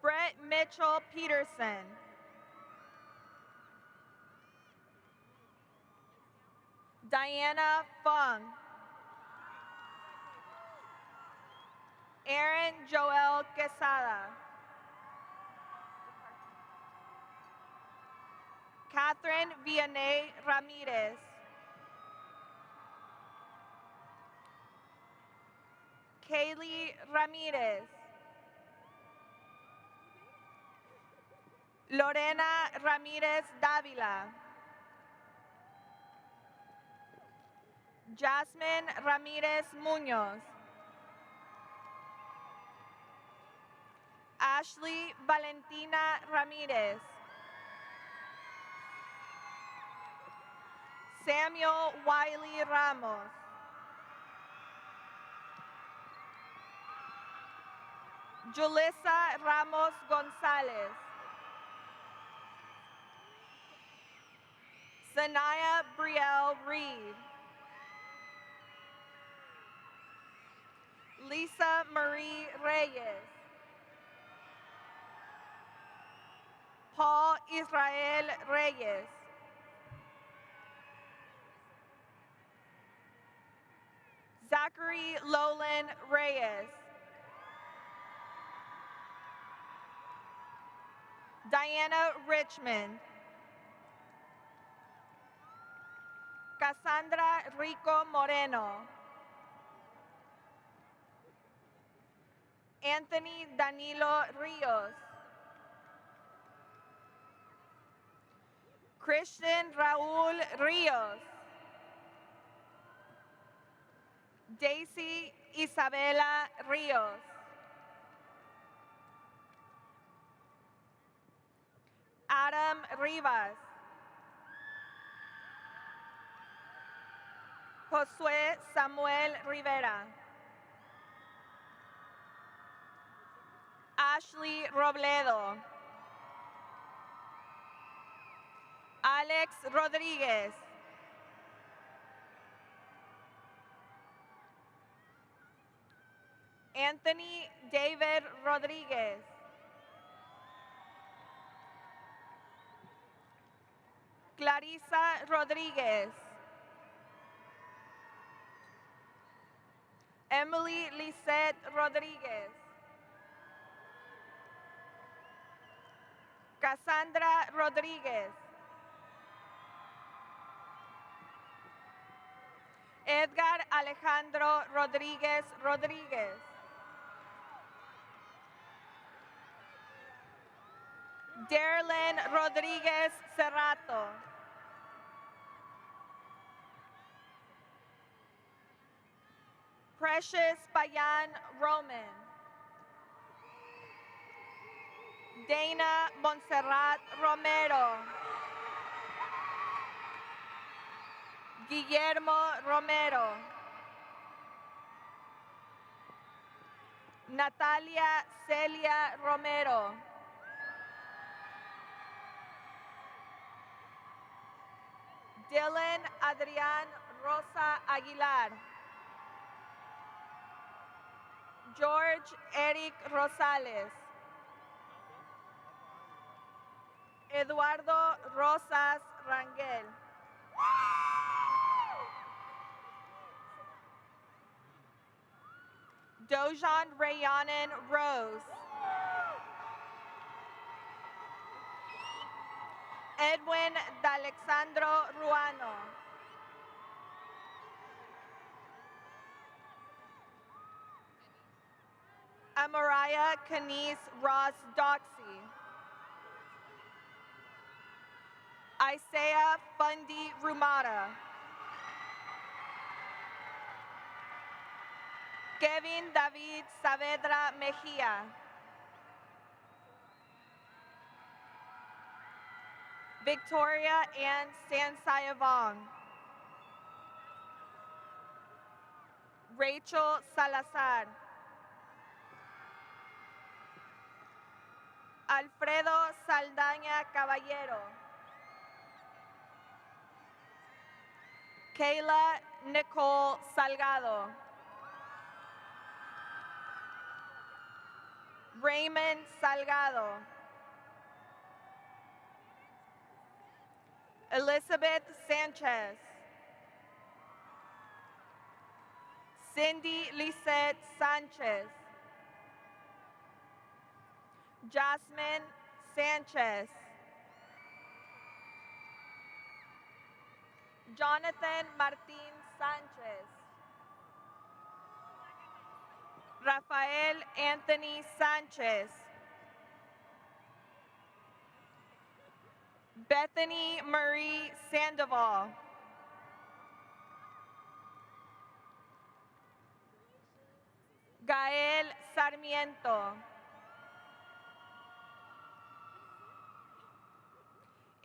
Brett Mitchell Peterson. Diana Fung. Aaron Joel Quesada. Catherine Vianney Ramirez. Kaylee Ramirez. Lorena Ramirez Davila. Jasmine Ramirez Munoz. Ashley Valentina Ramirez. Samuel Wiley Ramos. Julissa Ramos Gonzalez. Sanaya Brielle Reed. Lisa Marie Reyes. Paul Israel Reyes. Zachary Lolan Reyes. Diana Richmond. Cassandra Rico Moreno. Anthony Danilo Rios. Christian Raul Rios. Daisy Isabela Rios. Adam Rivas. Josué Samuel Rivera. Ashley Robledo. Alex Rodríguez. Anthony David Rodríguez. Clarisa Rodríguez. Emily Lisette Rodríguez. Cassandra Rodríguez. Edgar Alejandro Rodríguez Rodríguez. Darlene Rodríguez Cerrato. Precious Bayan Roman. Dana Montserrat Romero. Guillermo Romero. Natalia Celia Romero. Dylan Adrián Rosa Aguilar. George Eric Rosales. Eduardo Rosas Rangel. Dojan Rayanen Rose. Edwin D'Alexandro Ruano. Amariah Kenise Ross Doxy. Isaiah Fundy Rumata. Kevin David Saavedra Mejia. Victoria Ann Sansayavong. Rachel Salazar. Alfredo Saldaña Caballero. Kayla Nicole Salgado. Raymond Salgado. Elizabeth Sanchez. Cindy Lisette Sanchez. Jasmine Sanchez. Jonathan Martin Sanchez. Rafael Anthony Sanchez. Bethany Marie Sandoval. Gael Sarmiento.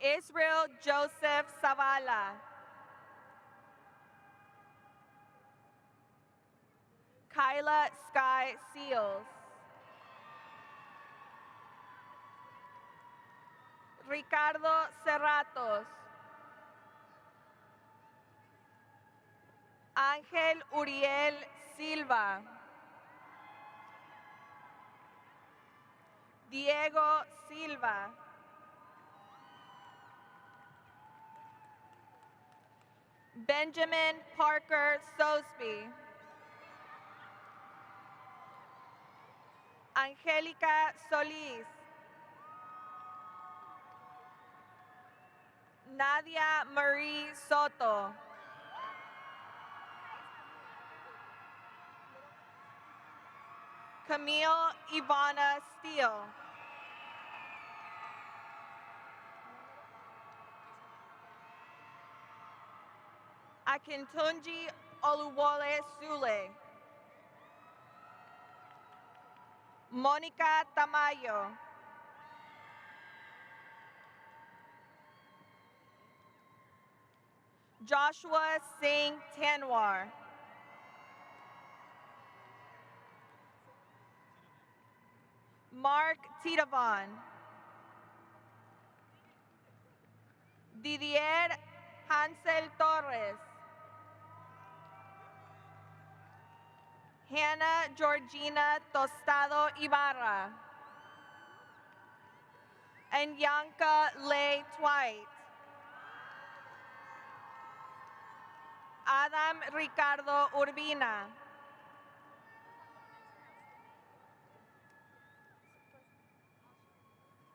Israel Joseph Zavala. Kyla Sky Seals. Ricardo Cerratos. Ángel Uriel Silva. Diego Silva. Benjamin Parker Sosby. Angélica Solís. Nadia Marie Soto. Camille Ivana Steele. Akintunji Oluwole Sule. Mónica Tamayo. Joshua Singh Tanwar. Mark Titavon. Didier Hansel Torres. Hannah Georgina Tostado Ibarra. And Yanka Lay Twite. Adam Ricardo Urbina.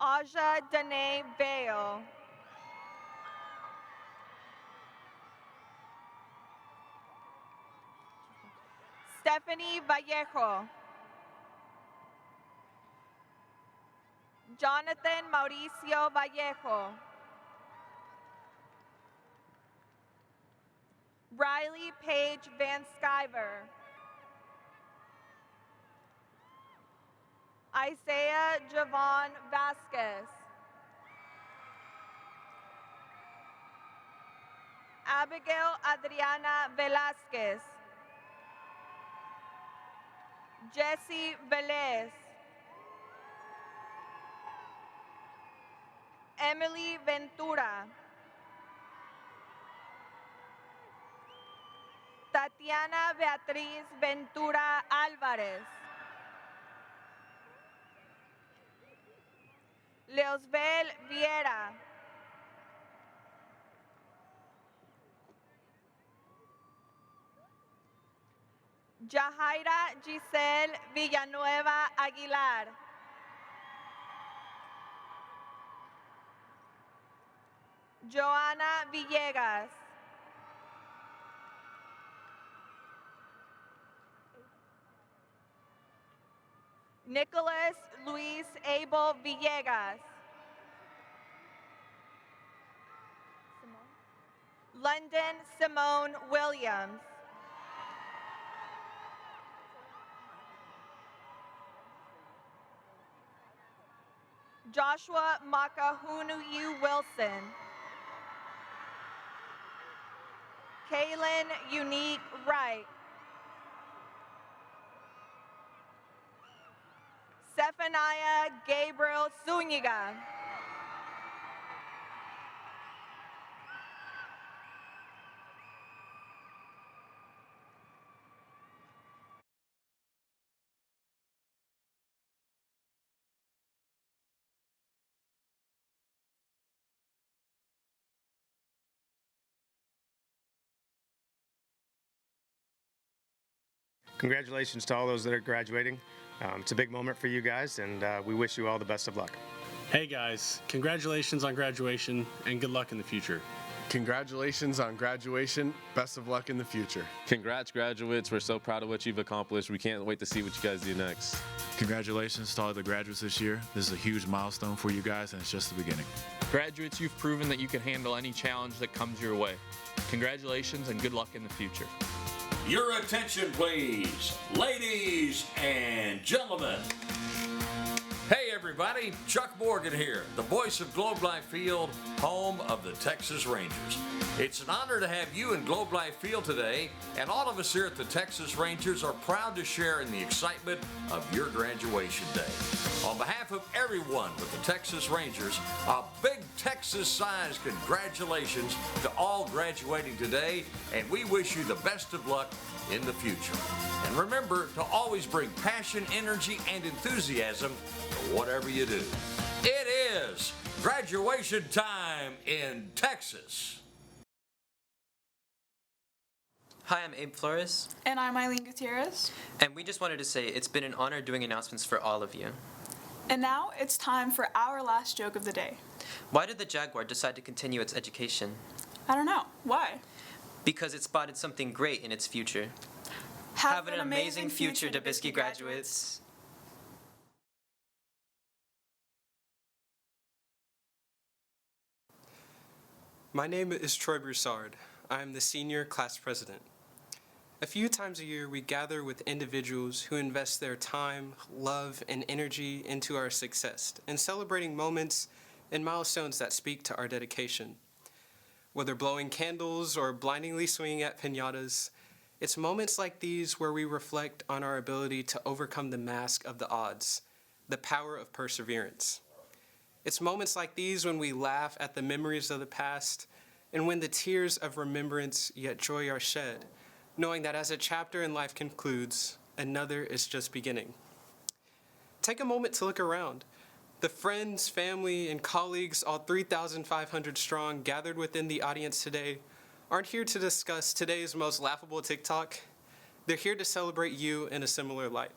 Aja Danae Vale. Stephanie Vallejo. Jonathan Mauricio Vallejo. Riley Paige Van Skyver. Isaiah Javon Vasquez. Abigail Adriana Velasquez. Jessie Velez. Emily Ventura. Tatiana Beatriz Ventura Álvarez. Leosbel Viera. Jahaira Giselle Villanueva Aguilar. Joana Villegas. Nicholas Luis Abel Villegas. London Simone Williams. Joshua Makahunuyu Wilson. Kaylin Unique Wright. Zephaniah Gabriel Zuniga. Congratulations to all those that are graduating. It's a big moment for you guys, and we wish you all the best of luck. Hey guys, congratulations on graduation and good luck in the future. Congratulations on graduation. Best of luck in the future. Congrats, graduates. We're so proud of what you've accomplished. We can't wait to see what you guys do next. Congratulations to all the graduates this year. This is a huge milestone for you guys, and it's just the beginning. Graduates, you've proven that you can handle any challenge that comes your way. Congratulations and good luck in the future. Your attention, please, ladies and gentlemen. Hey everybody, Chuck Morgan here, the voice of Globe Life Field, home of the Texas Rangers. It's an honor to have you in Globe Life Field today, and all of us here at the Texas Rangers are proud to share in the excitement of your graduation day. On behalf of everyone with the Texas Rangers, a big Texas-sized congratulations to all graduating today, and we wish you the best of luck in the future. And remember to always bring passion, energy, and enthusiasm to whatever you do. It is graduation time in Texas. Hi, I'm Abe Flores. And I'm Eileen Gutierrez. And we just wanted to say it's been an honor doing announcements for all of you. And now it's time for our last joke of the day. Why did the Jaguar decide to continue its education? I don't know. Why? Because it spotted something great in its future. Have an amazing future, Dubiski graduates. My name is Troy Broussard. I am the senior class president. A few times a year, we gather with individuals who invest their time, love, and energy into our success and celebrating moments and milestones that speak to our dedication. Whether blowing candles or blindingly swinging at piñatas, it's moments like these where we reflect on our ability to overcome the mask of the odds, the power of perseverance. It's moments like these when we laugh at the memories of the past and when the tears of remembrance yet joy are shed, knowing that as a chapter in life concludes, another is just beginning. Take a moment to look around. The friends, family, and colleagues, all 3,500 strong, gathered within the audience today, aren't here to discuss today's most laughable TikTok. They're here to celebrate you in a similar light.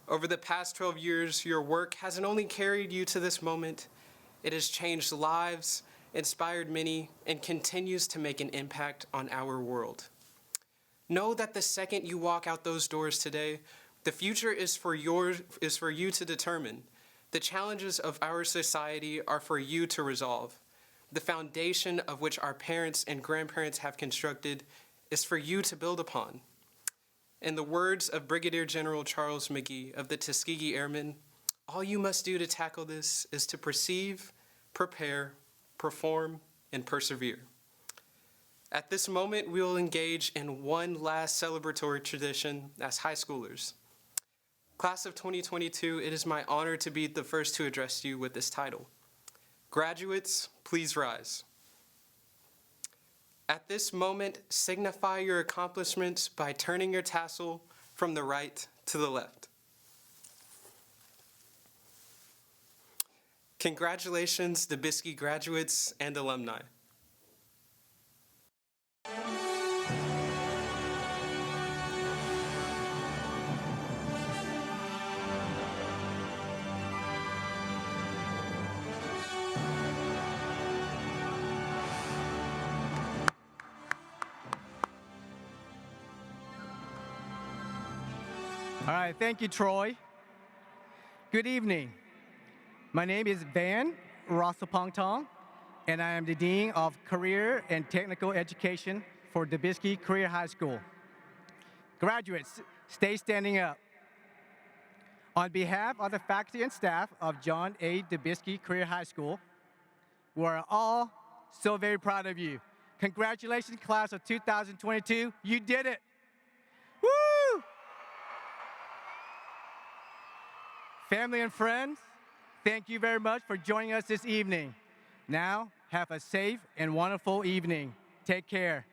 Over the past 12 years, your work hasn't only carried you to this moment, it has changed lives, inspired many, and continues to make an impact on our world. Know that the second you walk out those doors today, the future is for you to determine. The challenges of our society are for you to resolve. The foundation of which our parents and grandparents have constructed is for you to build upon. In the words of Brigadier General Charles McGee of the Tuskegee Airmen, all you must do to tackle this is to perceive, prepare, perform, and persevere. At this moment, we will engage in one last celebratory tradition as high schoolers. Class of 2022, it is my honor to be the first to address you with this title. Graduates, please rise. At this moment, signify your accomplishments by turning your tassel from the right to the left. Congratulations, Dubiski graduates and alumni. All right, thank you, Troy. Good evening. My name is Van Rasapongtong, and I am the Dean of Career and Technical Education for Dubiski Career High School. Graduates, stay standing up. On behalf of the faculty and staff of John A. Dubiski Career High School, we're all so very proud of you. Congratulations, class of 2022. You did it. Woo! Family and friends, thank you very much for joining us this evening. Now, have a safe and wonderful evening. Take care.